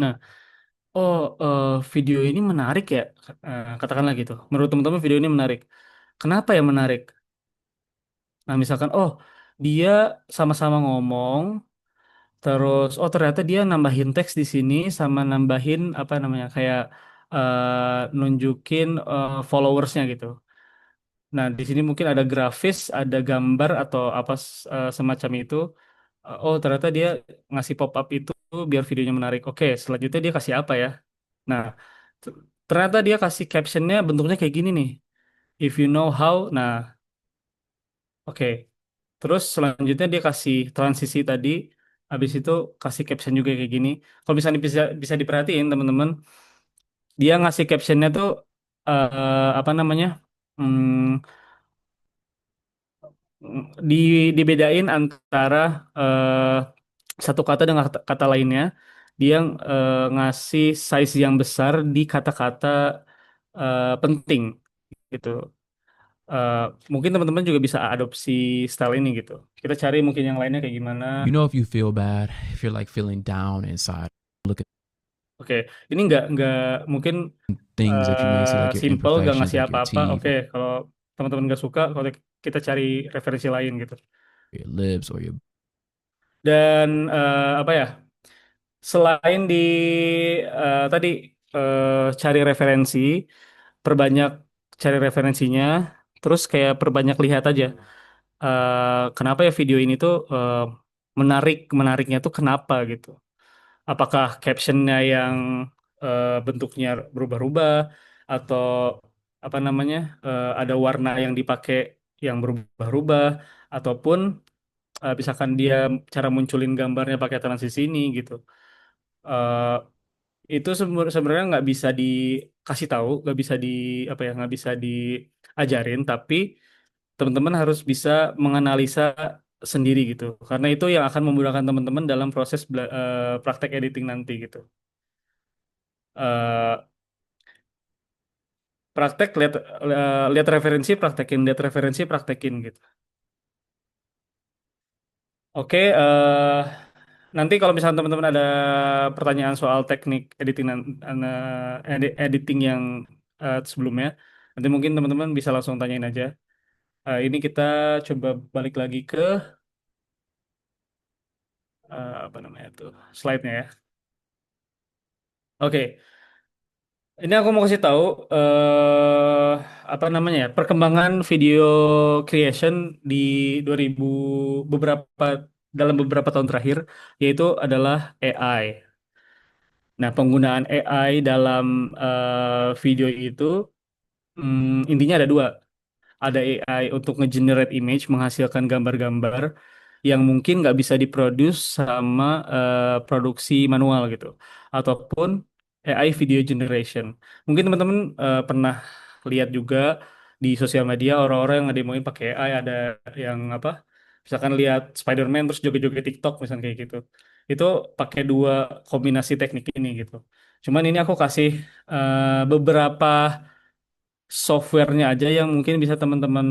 Nah, oh video ini menarik ya, katakanlah gitu. Menurut teman-teman video ini menarik. Kenapa ya menarik? Nah, misalkan, oh dia sama-sama ngomong, terus oh ternyata dia nambahin teks di sini sama nambahin apa namanya kayak nunjukin followersnya gitu. Nah, di sini mungkin ada grafis, ada gambar atau apa semacam itu. Oh ternyata dia ngasih pop up itu biar videonya menarik. Oke, selanjutnya dia kasih apa ya? Nah, t- ternyata dia kasih captionnya bentuknya kayak gini nih. If you know how, nah, oke. Terus selanjutnya dia kasih transisi tadi, habis itu kasih caption juga kayak gini. Kalau misalnya bisa diperhatiin teman-teman, dia ngasih captionnya tuh apa namanya? Hmm, di dibedain antara eh, satu kata dengan kata lainnya. Dia ngasih size yang besar di kata-kata penting gitu. Eh, Mungkin teman-teman juga bisa adopsi style ini gitu. Kita cari mungkin yang lainnya kayak gimana. You know, if you feel bad, if you're like feeling down inside, look at Oke, ini nggak mungkin things that you may see like your simple, nggak imperfections, ngasih like your apa-apa. teeth Oke, or kalau teman-teman nggak suka, kalau kita cari referensi lain gitu. your lips or your Dan apa ya? Selain di tadi cari referensi, perbanyak cari referensinya, terus kayak perbanyak lihat aja. Kenapa ya video ini tuh menariknya tuh kenapa gitu? Apakah captionnya yang bentuknya berubah-ubah atau apa namanya ada warna yang dipakai yang berubah-ubah ataupun misalkan dia cara munculin gambarnya pakai transisi ini gitu. Eh, itu sebenarnya nggak bisa dikasih tahu, nggak bisa di apa ya, nggak bisa diajarin, tapi teman-teman harus bisa menganalisa sendiri gitu, karena itu yang akan memudahkan teman-teman dalam proses praktek editing nanti gitu. Eh, Praktek lihat lihat referensi, praktekin, lihat referensi, praktekin gitu. Oke, nanti kalau misalnya teman-teman ada pertanyaan soal teknik editing editing yang sebelumnya, nanti mungkin teman-teman bisa langsung tanyain aja. Ini kita coba balik lagi ke apa namanya tuh slide-nya ya. Oke, ini aku mau kasih tahu apa namanya ya, perkembangan video creation di 2000 beberapa dalam beberapa tahun terakhir, yaitu adalah AI. Nah, penggunaan AI dalam video itu intinya ada dua. Ada AI untuk nge-generate image, menghasilkan gambar-gambar yang mungkin nggak bisa diproduce sama produksi manual gitu. Ataupun AI video generation. Mungkin teman-teman pernah lihat juga di sosial media orang-orang yang ngedemoin pakai AI, ada yang apa? Misalkan lihat Spider-Man terus joget-joget TikTok misalnya kayak gitu. Itu pakai dua kombinasi teknik ini gitu. Cuman ini aku kasih beberapa softwarenya aja yang mungkin bisa teman-teman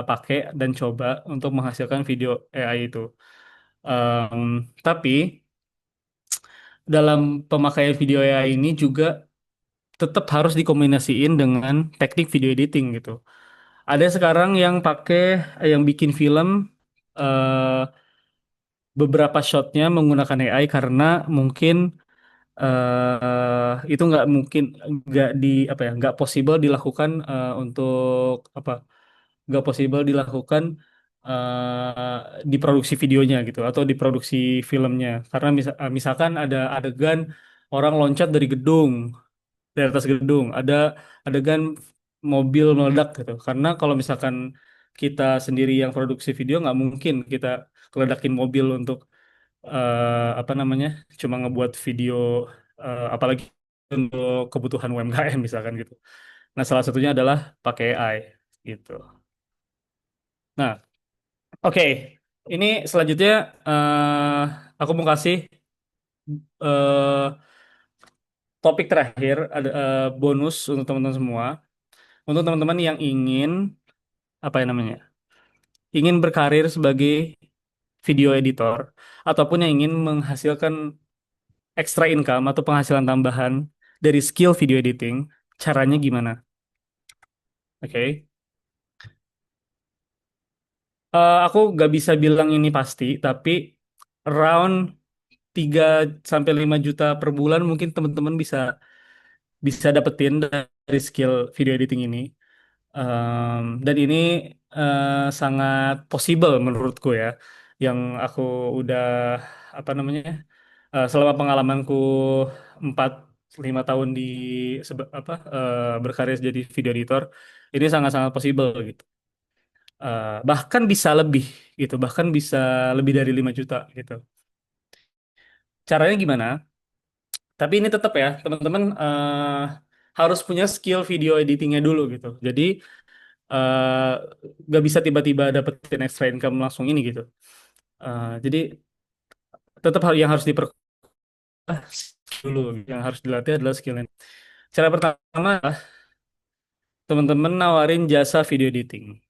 pakai dan coba untuk menghasilkan video AI itu. Em, tapi dalam pemakaian video AI ini juga tetap harus dikombinasiin dengan teknik video editing gitu. Ada sekarang yang pakai yang bikin film eh, beberapa shotnya menggunakan AI karena mungkin itu nggak di apa ya nggak possible dilakukan untuk apa nggak possible dilakukan di produksi videonya gitu atau di produksi filmnya karena misalkan ada adegan orang loncat dari atas gedung, ada adegan mobil meledak gitu, karena kalau misalkan kita sendiri yang produksi video nggak mungkin kita keledakin mobil untuk apa namanya cuma ngebuat video apalagi untuk kebutuhan UMKM misalkan gitu. Nah, salah satunya adalah pakai AI gitu. Nah, oke, ini selanjutnya eh aku mau kasih eh topik terakhir, ada bonus untuk teman-teman semua. Untuk teman-teman yang ingin apa ya namanya, ingin berkarir sebagai video editor ataupun yang ingin menghasilkan extra income atau penghasilan tambahan dari skill video editing, caranya gimana? Oke. Aku nggak bisa bilang ini pasti, tapi around 3 sampai 5 juta per bulan mungkin teman-teman bisa bisa dapetin dari skill video editing ini. Dan ini sangat possible menurutku ya. Yang aku udah apa namanya selama pengalamanku 4-5 tahun di berkarir jadi video editor, ini sangat-sangat possible gitu. Bahkan bisa lebih gitu, bahkan bisa lebih dari 5 juta gitu. Caranya gimana? Tapi ini tetap ya, teman-teman harus punya skill video editingnya dulu gitu. Jadi eh gak bisa tiba-tiba dapetin extra income langsung ini gitu. Jadi tetap yang harus diperkuat dulu, yang harus dilatih adalah skillnya. Cara pertama adalah teman-teman nawarin jasa video editing.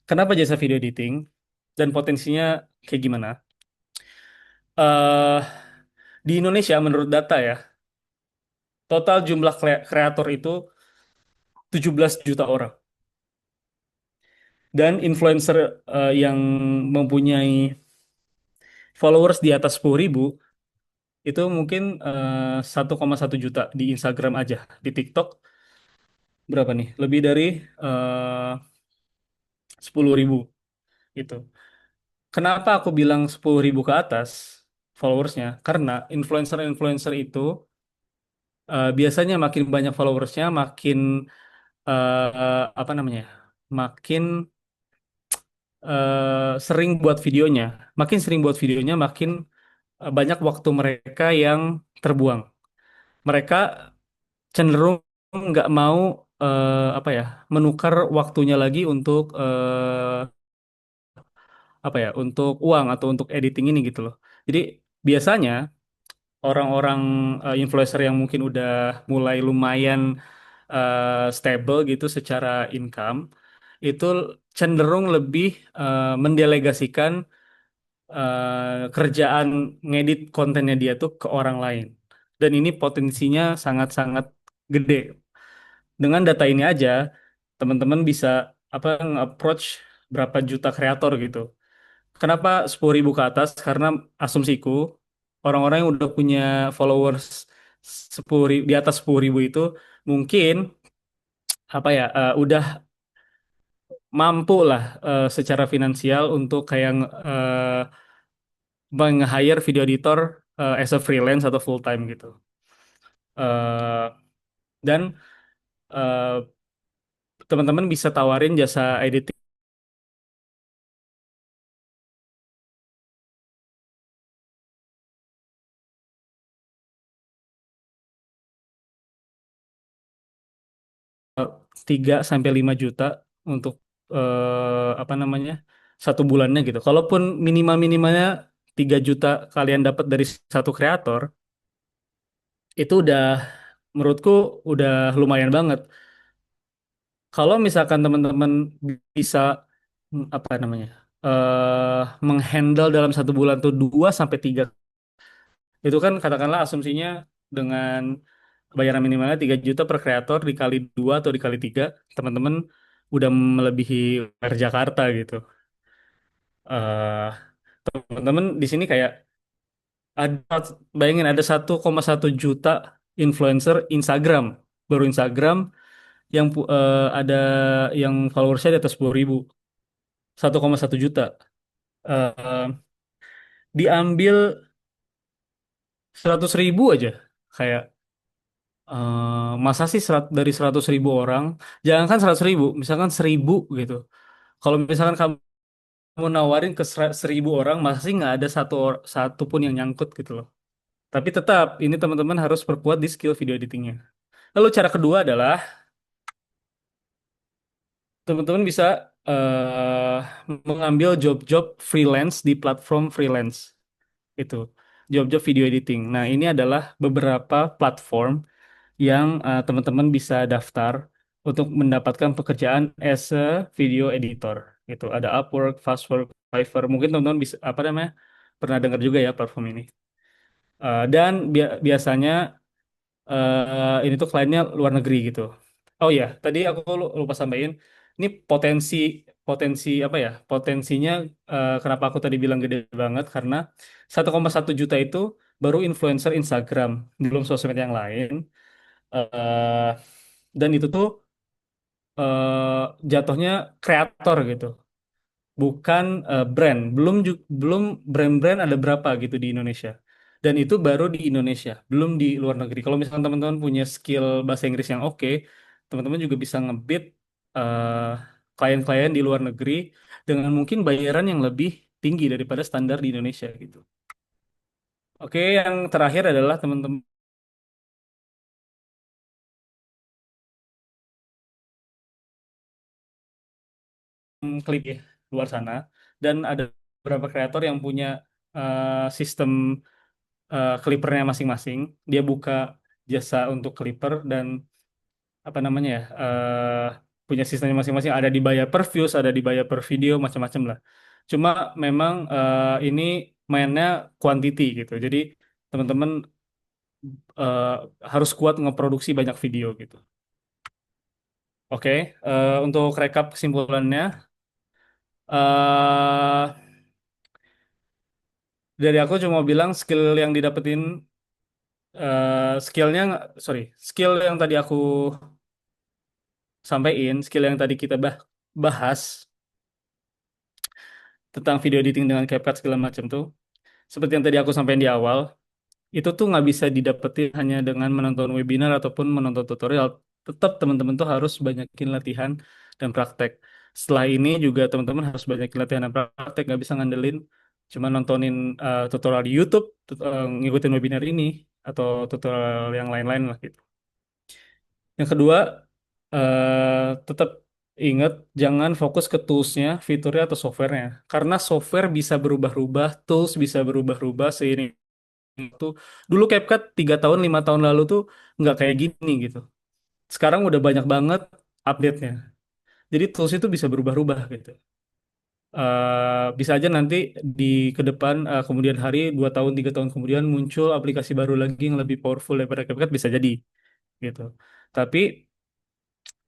Kenapa jasa video editing dan potensinya kayak gimana? eh di Indonesia menurut data ya, total jumlah kreator itu 17 juta orang. Dan influencer yang mempunyai followers di atas 10.000 itu mungkin 1,1 juta di Instagram aja. Di TikTok berapa nih? Lebih dari 10.000 gitu. Kenapa aku bilang 10.000 ke atas followersnya? Karena influencer-influencer itu biasanya makin banyak followersnya, makin apa namanya? Makin sering buat videonya. Makin sering buat videonya, makin banyak waktu mereka yang terbuang. Mereka cenderung nggak mau apa ya, menukar waktunya lagi untuk apa ya, untuk uang atau untuk editing ini gitu loh. Jadi biasanya orang-orang influencer yang mungkin udah mulai lumayan stable gitu secara income itu cenderung lebih mendelegasikan kerjaan ngedit kontennya dia tuh ke orang lain. Dan ini potensinya sangat-sangat gede. Dengan data ini aja, teman-teman bisa apa nge-approach berapa juta kreator gitu. Kenapa 10.000 ke atas? Karena asumsiku orang-orang yang udah punya followers 10.000 di atas 10.000 itu mungkin apa ya udah mampu lah secara finansial untuk kayak meng-hire video editor as a freelance atau full time gitu. Eh, dan eh, teman-teman bisa tawarin jasa editing eh, 3-5 juta untuk apa namanya satu bulannya gitu. Kalaupun minimalnya 3 juta kalian dapat dari satu kreator, itu udah menurutku udah lumayan banget. Kalau misalkan teman-teman bisa apa namanya menghandle dalam satu bulan tuh 2-3, itu kan katakanlah asumsinya dengan bayaran minimalnya 3 juta per kreator dikali 2 atau dikali 3, teman-teman udah melebihi UMR Jakarta gitu. eh Teman-teman di sini kayak ada, bayangin ada 1,1 juta influencer Instagram, baru Instagram yang ada yang followersnya di atas 10.000, 1,1 juta. Eh, Diambil 100.000 aja, kayak masa sih dari 100.000 orang, jangankan 100.000, misalkan 1.000 gitu. Kalau misalkan kamu nawarin ke 1.000 orang, masa sih nggak ada satu pun yang nyangkut gitu loh. Tapi tetap, ini teman-teman harus perkuat di skill video editingnya. Lalu cara kedua adalah teman-teman bisa eh, mengambil job-job freelance di platform freelance itu, job-job video editing. Nah, ini adalah beberapa platform yang teman-teman bisa daftar untuk mendapatkan pekerjaan as a video editor. Itu ada Upwork, Fastwork, Fiverr. Mungkin teman-teman bisa apa namanya pernah dengar juga ya platform ini. Dan biasanya ini tuh kliennya luar negeri gitu. Oh ya, tadi aku lupa sampaikan. Ini potensi potensi apa ya? Potensinya kenapa aku tadi bilang gede banget karena 1,1 juta itu baru influencer Instagram, belum sosmed yang lain. eh dan itu tuh jatuhnya kreator gitu, bukan brand. Belum brand-brand ada berapa gitu di Indonesia. Dan itu baru di Indonesia, belum di luar negeri. Kalau misalkan teman-teman punya skill bahasa Inggris yang oke, teman-teman juga bisa ngebit eh, klien-klien di luar negeri dengan mungkin bayaran yang lebih tinggi daripada standar di Indonesia gitu. Oke, yang terakhir adalah teman-teman klik ya luar sana, dan ada beberapa kreator yang punya sistem clippernya masing-masing. Dia buka jasa untuk clipper dan apa namanya ya, punya sistemnya masing-masing. Ada dibayar per views, ada dibayar per video, macam-macam lah. Cuma memang ini mainnya quantity gitu. Jadi teman-teman eh, harus kuat ngeproduksi banyak video gitu. Oke, untuk rekap kesimpulannya, eh dari aku cuma bilang skill yang didapetin, skillnya, sorry, skill yang tadi aku sampaikan, skill yang tadi kita bahas tentang video editing dengan CapCut segala macam tuh, seperti yang tadi aku sampaikan di awal, itu tuh nggak bisa didapetin hanya dengan menonton webinar ataupun menonton tutorial. Tetap teman-teman tuh harus banyakin latihan dan praktek. Setelah ini juga teman-teman harus banyakin latihan dan praktek, nggak bisa ngandelin cuma nontonin tutorial di YouTube, ngikutin webinar ini atau tutorial yang lain-lain lah gitu. Yang kedua, tetap ingat jangan fokus ke toolsnya, fiturnya atau softwarenya. Karena software bisa berubah-ubah, tools bisa berubah-ubah seiring itu. Dulu CapCut 3 tahun, 5 tahun lalu tuh nggak kayak gini gitu. Sekarang udah banyak banget update-nya. Jadi tools itu bisa berubah-ubah gitu. Bisa aja nanti di ke depan, kemudian hari, 2 tahun, 3 tahun kemudian muncul aplikasi baru lagi yang lebih powerful daripada CapCut, bisa jadi gitu. Tapi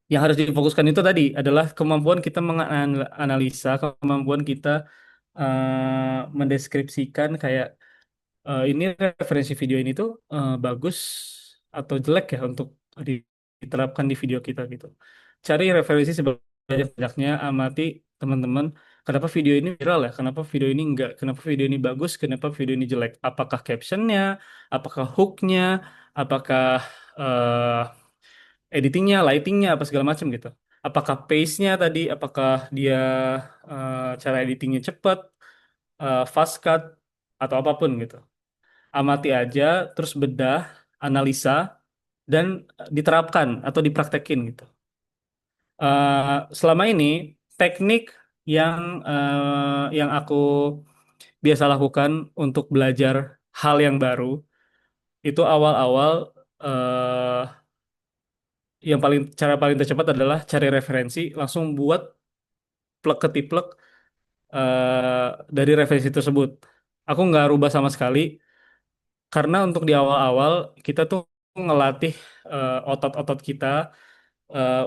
yang harus difokuskan itu tadi adalah kemampuan kita menganalisa, kemampuan kita mendeskripsikan kayak ini referensi video ini tuh bagus atau jelek ya untuk diterapkan di video kita gitu. Cari referensi sebanyak-banyaknya, amati teman-teman, kenapa video ini viral ya, kenapa video ini enggak, kenapa video ini bagus, kenapa video ini jelek. Apakah captionnya, apakah hooknya, apakah eh, editingnya, lightingnya, apa segala macam gitu. Apakah pace-nya tadi, apakah dia cara editingnya cepat, fast cut, atau apapun gitu. Amati aja, terus bedah, analisa, dan diterapkan atau dipraktekin gitu. Selama ini teknik yang aku biasa lakukan untuk belajar hal yang baru itu awal-awal, eh, yang cara paling tercepat adalah cari referensi, langsung buat plek ketiplek dari referensi tersebut. Aku nggak rubah sama sekali karena untuk di awal-awal kita tuh ngelatih otot-otot kita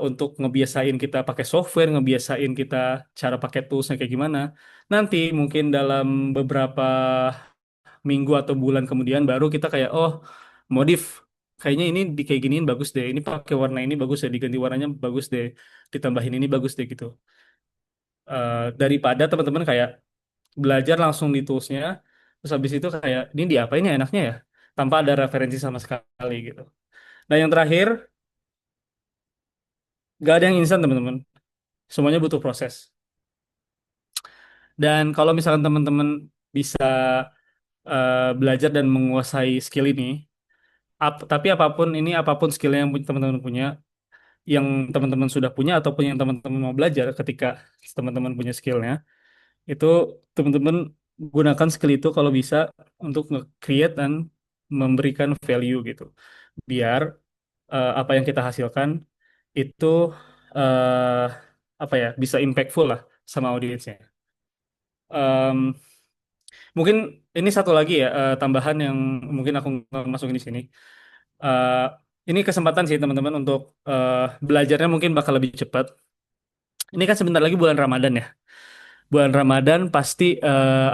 untuk ngebiasain kita pakai software, ngebiasain kita cara pakai toolsnya kayak gimana. Nanti mungkin dalam beberapa minggu atau bulan kemudian baru kita kayak, oh, modif. Kayaknya ini di kayak giniin bagus deh. Ini pakai warna ini bagus deh. Diganti warnanya bagus deh. Ditambahin ini bagus deh gitu. Daripada teman-teman kayak belajar langsung di toolsnya, terus habis itu kayak ini diapain ya enaknya ya, tanpa ada referensi sama sekali gitu. Nah yang terakhir, gak ada yang instan teman-teman. Semuanya butuh proses. Dan kalau misalkan teman-teman bisa belajar dan menguasai skill ini, tapi apapun ini, apapun skillnya yang teman-teman punya, yang teman-teman sudah punya ataupun yang teman-teman mau belajar, ketika teman-teman punya skillnya, itu teman-teman gunakan skill itu kalau bisa untuk nge-create dan memberikan value gitu. Biar apa yang kita hasilkan itu eh, apa ya, bisa impactful lah sama audiensnya. Em, Mungkin ini satu lagi ya, tambahan yang mungkin aku nggak masukin di sini. Eh, ini kesempatan sih teman-teman untuk belajarnya mungkin bakal lebih cepat. Ini kan sebentar lagi bulan Ramadan ya. Bulan Ramadan pasti eh,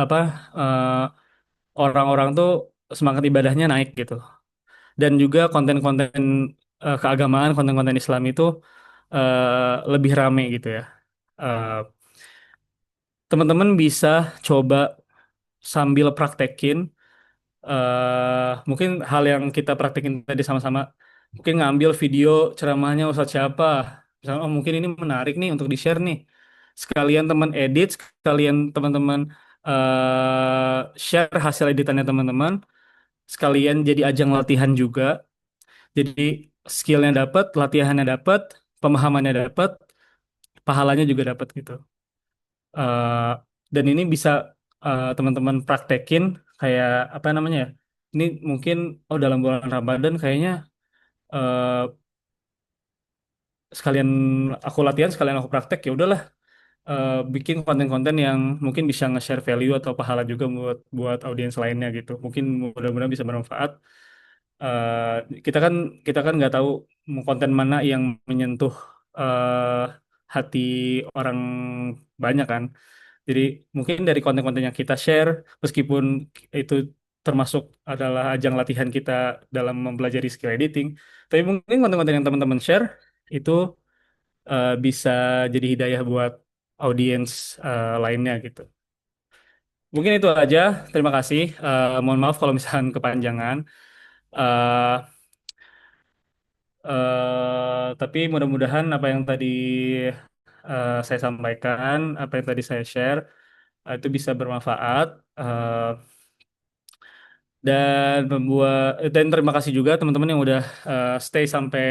orang-orang tuh semangat ibadahnya naik gitu. Dan juga konten-konten keagamaan, konten-konten Islam itu lebih rame gitu ya. Eh, Teman-teman bisa coba sambil praktekin, Mungkin hal yang kita praktekin tadi sama-sama, mungkin ngambil video ceramahnya Ustadz siapa, misalnya oh mungkin ini menarik nih untuk di-share nih, sekalian teman edit, sekalian teman-teman share hasil editannya teman-teman, sekalian jadi ajang latihan juga, jadi skillnya dapat, latihannya dapat, pemahamannya dapat, pahalanya juga dapat gitu. Eh, dan ini bisa teman-teman praktekin kayak apa namanya ya? Ini mungkin oh dalam bulan Ramadan kayaknya eh, sekalian aku latihan, sekalian aku praktek ya udahlah, bikin konten-konten yang mungkin bisa nge-share value atau pahala juga buat buat audiens lainnya gitu. Mungkin mudah-mudahan bisa bermanfaat. Kita kan nggak tahu konten mana yang menyentuh eh, hati orang banyak kan. Jadi mungkin dari konten-konten yang kita share, meskipun itu termasuk adalah ajang latihan kita dalam mempelajari skill editing, tapi mungkin konten-konten yang teman-teman share itu bisa jadi hidayah buat audiens lainnya gitu. Mungkin itu aja. Terima kasih. Mohon maaf kalau misalkan kepanjangan. Eh, tapi mudah-mudahan apa yang tadi saya sampaikan, apa yang tadi saya share, itu bisa bermanfaat. Dan terima kasih juga teman-teman yang udah stay sampai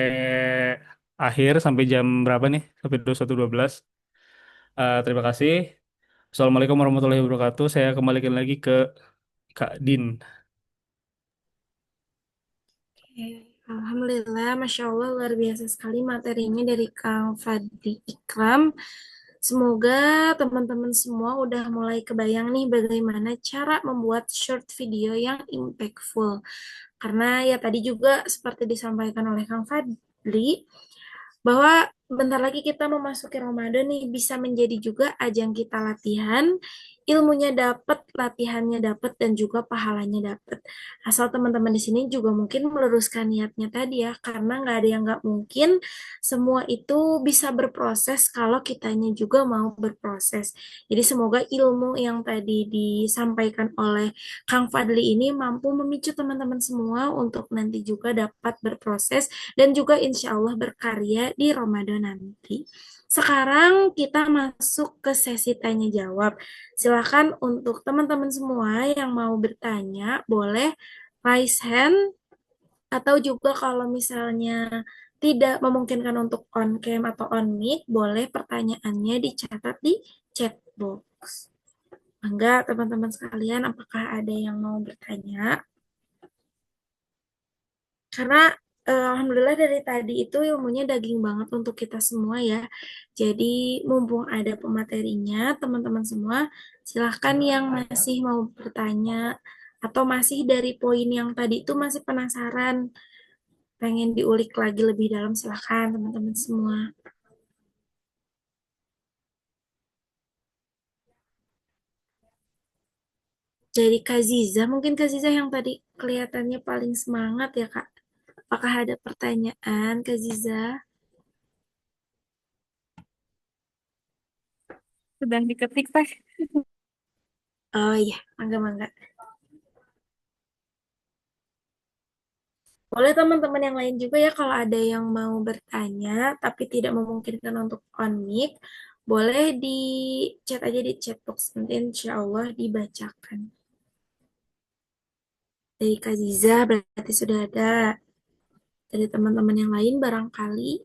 akhir, sampai jam berapa nih? Sampai 21.12. Terima kasih. Assalamualaikum warahmatullahi wabarakatuh. Saya kembalikan lagi ke Kak Din. Oke, Alhamdulillah, Masya Allah luar biasa sekali materinya dari Kang Fadli Ikram. Semoga teman-teman semua udah mulai kebayang nih bagaimana cara membuat short video yang impactful. Karena ya tadi juga seperti disampaikan oleh Kang Fadli, bahwa bentar lagi kita memasuki Ramadan nih bisa menjadi juga ajang kita latihan, ilmunya dapat, latihannya dapat dan juga pahalanya dapat. Asal teman-teman di sini juga mungkin meluruskan niatnya tadi ya, karena nggak ada yang nggak mungkin. Semua itu bisa berproses kalau kitanya juga mau berproses. Jadi semoga ilmu yang tadi disampaikan oleh Kang Fadli ini mampu memicu teman-teman semua untuk nanti juga dapat berproses dan juga insya Allah berkarya di Ramadan nanti. Sekarang kita masuk ke sesi tanya jawab. Silakan untuk teman-teman semua yang mau bertanya, boleh raise hand atau juga kalau misalnya tidak memungkinkan untuk on cam atau on mic, boleh pertanyaannya dicatat di chat box. Enggak, teman-teman sekalian, apakah ada yang mau bertanya? Karena alhamdulillah dari tadi itu ilmunya daging banget untuk kita semua ya. Jadi mumpung ada pematerinya, teman-teman semua silahkan yang masih mau bertanya atau masih dari poin yang tadi itu masih penasaran, pengen diulik lagi lebih dalam, silahkan teman-teman semua. Dari Kak Ziza, mungkin Kak Ziza yang tadi kelihatannya paling semangat ya Kak. Apakah ada pertanyaan Kak Ziza? Sedang diketik, Teh. Oh iya, mangga-mangga. Boleh teman-teman yang lain juga ya kalau ada yang mau bertanya tapi tidak memungkinkan untuk on mic, boleh di chat aja di chat box nanti insya Allah dibacakan. Dari Kak Ziza berarti sudah ada. Dari teman-teman yang lain barangkali.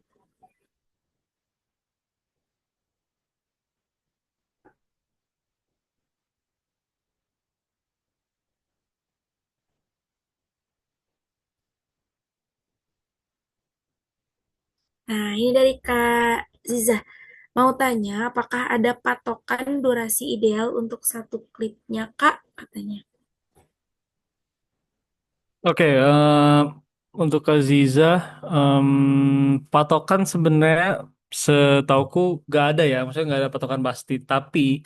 Nah ini dari Kak Ziza. Mau tanya apakah ada patokan durasi ideal untuk satu klipnya Kak? Katanya. Oke, untuk Aziza, patokan sebenarnya setauku nggak ada ya, maksudnya nggak ada patokan pasti. Tapi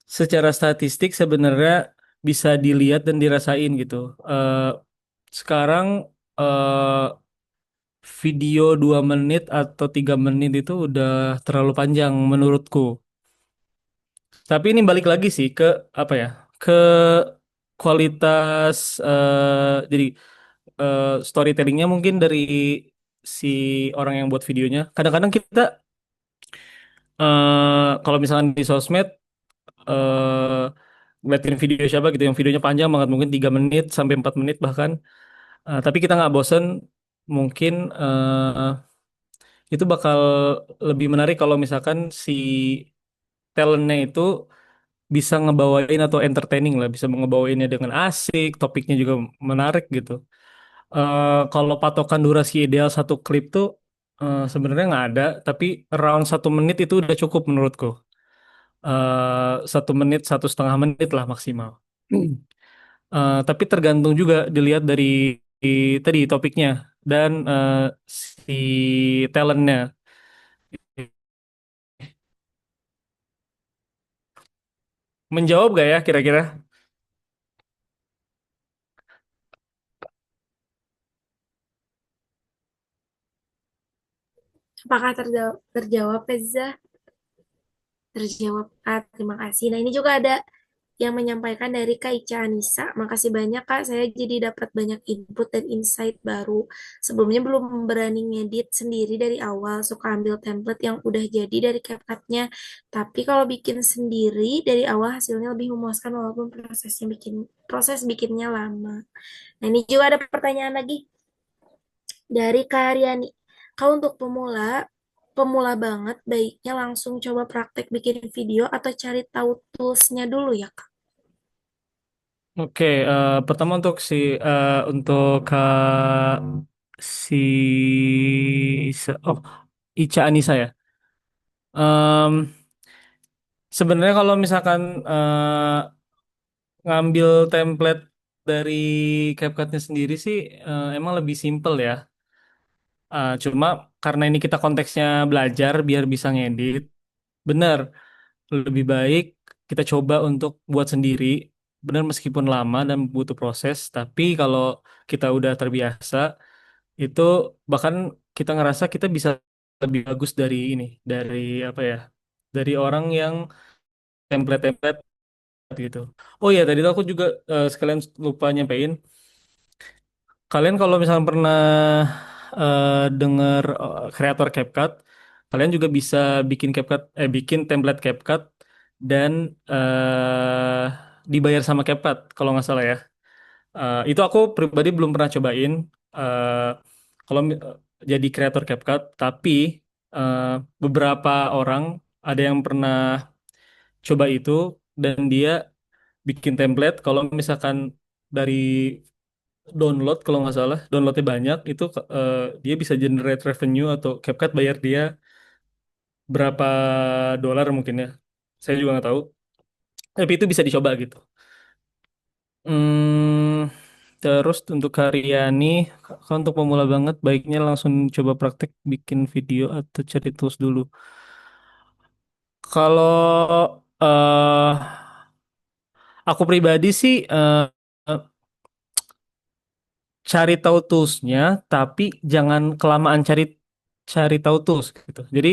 secara statistik sebenarnya bisa dilihat dan dirasain gitu. Eh, Sekarang eh, video 2 menit atau 3 menit itu udah terlalu panjang menurutku. Tapi ini balik lagi sih ke apa ya? Ke kualitas jadi storytellingnya mungkin dari si orang yang buat videonya. Kadang-kadang kita kalau misalkan di sosmed eh ngeliatin video siapa gitu yang videonya panjang banget mungkin 3 menit sampai 4 menit bahkan. Tapi kita nggak bosen mungkin itu bakal lebih menarik kalau misalkan si talentnya itu bisa ngebawain atau entertaining lah, bisa ngebawainnya dengan asik, topiknya juga menarik gitu. Kalau patokan durasi ideal satu klip tuh sebenarnya nggak ada, tapi around 1 menit itu udah cukup menurutku. 1 menit, 1,5 menit lah maksimal. Tapi tergantung juga dilihat dari tadi topiknya dan si talentnya. Menjawab gak ya kira-kira? Apakah terjawab, Reza? Terjawab, Kak. Terima kasih. Nah, ini juga ada yang menyampaikan dari Kak Ica Anissa. Makasih banyak, Kak. Saya jadi dapat banyak input dan insight baru. Sebelumnya belum berani ngedit sendiri dari awal. Suka ambil template yang udah jadi dari CapCut-nya. Tapi kalau bikin sendiri dari awal hasilnya lebih memuaskan walaupun proses bikinnya lama. Nah, ini juga ada pertanyaan lagi dari Kak Aryani. Kalau untuk pemula banget, baiknya langsung coba praktek bikin video atau cari tahu tools-nya dulu ya, Kak? Oke, pertama untuk Ica Anissa ya. Em, Sebenarnya kalau misalkan ngambil template dari CapCut-nya sendiri sih emang lebih simple ya. Cuma karena ini kita konteksnya belajar biar bisa ngedit, bener lebih baik kita coba untuk buat sendiri. Bener meskipun lama dan butuh proses, tapi kalau kita udah terbiasa, itu bahkan kita ngerasa kita bisa lebih bagus dari ini, dari apa ya, dari orang yang template-template gitu. Oh ya, tadi tuh aku juga sekalian lupa nyampein. Kalian kalau misalnya pernah denger kreator CapCut, kalian juga bisa bikin template CapCut dan dibayar sama CapCut kalau nggak salah ya. Itu aku pribadi belum pernah cobain. eh kalau jadi kreator CapCut, tapi eh, beberapa orang ada yang pernah coba itu dan dia bikin template. Kalau misalkan dari download kalau nggak salah downloadnya banyak itu dia bisa generate revenue atau CapCut bayar dia berapa dolar mungkin ya, saya juga nggap tahu, tapi itu bisa dicoba gitu. Hmm, Terus untuk Karyani, kalau untuk pemula banget baiknya langsung coba praktek bikin video atau cari tools dulu. Kalau aku pribadi sih cari tahu toolsnya, tapi jangan kelamaan cari cari tahu tools gitu. Jadi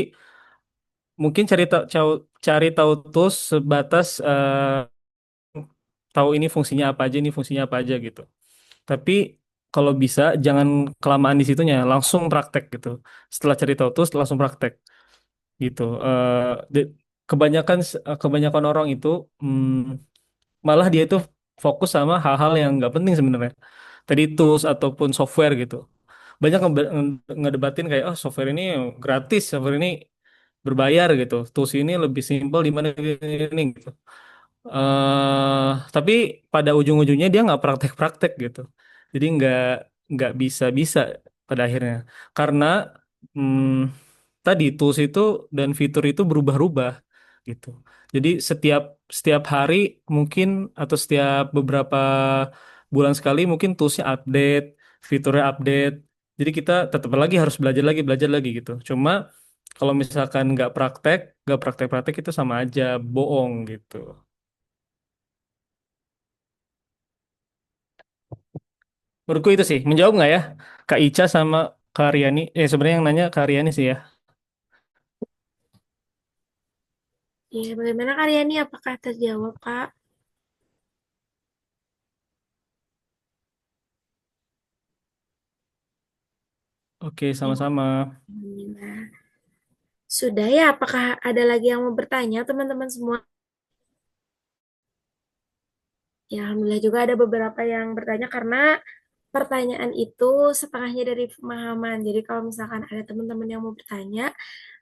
mungkin cari tahu tools sebatas tahu ini fungsinya apa aja, ini fungsinya apa aja gitu. Tapi kalau bisa jangan kelamaan di situnya, langsung praktek gitu. Setelah cari tahu tools langsung praktek gitu. Kebanyakan orang itu malah dia itu fokus sama hal-hal yang nggak penting sebenarnya. Tadi tools ataupun software gitu. Banyak ngedebatin kayak oh software ini gratis, software ini berbayar gitu. Tools ini lebih simpel di mana ini gitu. Tapi pada ujung-ujungnya dia nggak praktek-praktek gitu. Jadi nggak bisa-bisa pada akhirnya. Karena hmm, tadi tools itu dan fitur itu berubah-ubah gitu. Jadi setiap setiap hari mungkin atau setiap beberapa bulan sekali mungkin toolsnya update, fiturnya update. Jadi kita tetap lagi harus belajar lagi gitu. Cuma kalau misalkan nggak praktek-praktek itu sama aja bohong gitu. Menurutku itu sih menjawab nggak ya Kak Ica sama Kak Riani? Sebenarnya yang nanya Kak Riani sih ya. Ya, bagaimana Kak Aryani? Apakah terjawab, Kak? Oke, Ya, sama-sama. alhamdulillah. Sudah ya, apakah ada lagi yang mau bertanya, teman-teman semua? Ya, alhamdulillah juga ada beberapa yang bertanya karena pertanyaan itu setengahnya dari pemahaman. Jadi kalau misalkan ada teman-teman yang mau bertanya,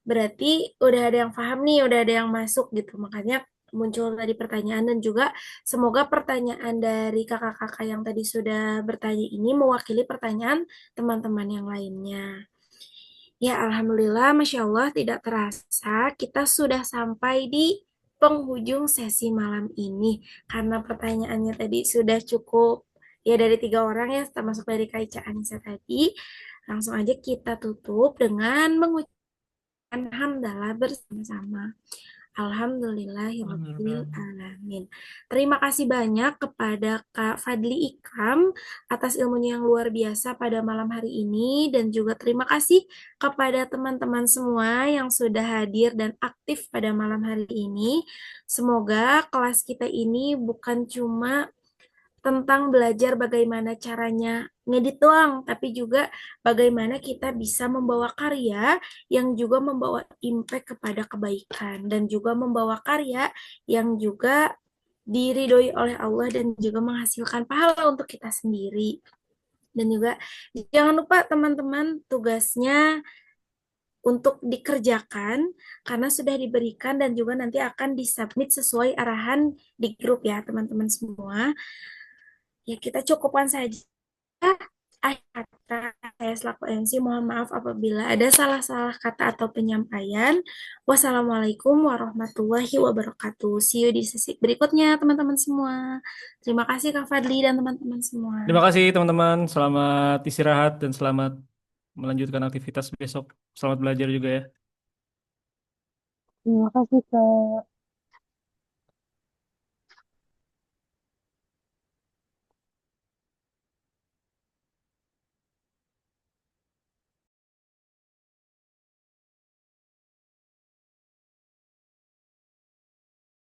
berarti udah ada yang paham nih, udah ada yang masuk gitu. Makanya muncul tadi pertanyaan dan juga semoga pertanyaan dari kakak-kakak yang tadi sudah bertanya ini mewakili pertanyaan teman-teman yang lainnya. Ya, alhamdulillah, masya Allah, tidak terasa kita sudah sampai di penghujung sesi malam ini. Karena pertanyaannya tadi sudah cukup, ya dari 3 orang ya, termasuk dari Kak Ica Anissa tadi. Langsung aja kita tutup dengan mengucapkan hamdalah bersama-sama. Alhamdulillahirabbil alamin. Terima kasih banyak kepada Kak Fadli Ikram atas ilmunya yang luar biasa pada malam hari ini dan juga terima kasih kepada teman-teman semua yang sudah hadir dan aktif pada malam hari ini. Semoga kelas kita ini bukan cuma tentang belajar bagaimana caranya ngedit doang, tapi juga bagaimana kita bisa membawa karya yang juga membawa impact kepada kebaikan dan juga membawa karya yang juga diridhoi oleh Allah dan juga menghasilkan pahala untuk kita sendiri. Dan juga jangan lupa teman-teman tugasnya untuk dikerjakan karena sudah diberikan dan juga nanti akan disubmit sesuai arahan di grup ya teman-teman semua. Ya, kita cukupkan saja. Akhir kata, saya selaku MC mohon maaf apabila ada salah-salah kata atau penyampaian. Wassalamualaikum warahmatullahi wabarakatuh. See you di sesi berikutnya, teman-teman semua. Terima kasih Kak Fadli dan teman-teman semua. Terima kasih teman-teman. Selamat istirahat dan selamat melanjutkan aktivitas besok. Selamat belajar juga ya. Terima kasih, Kak.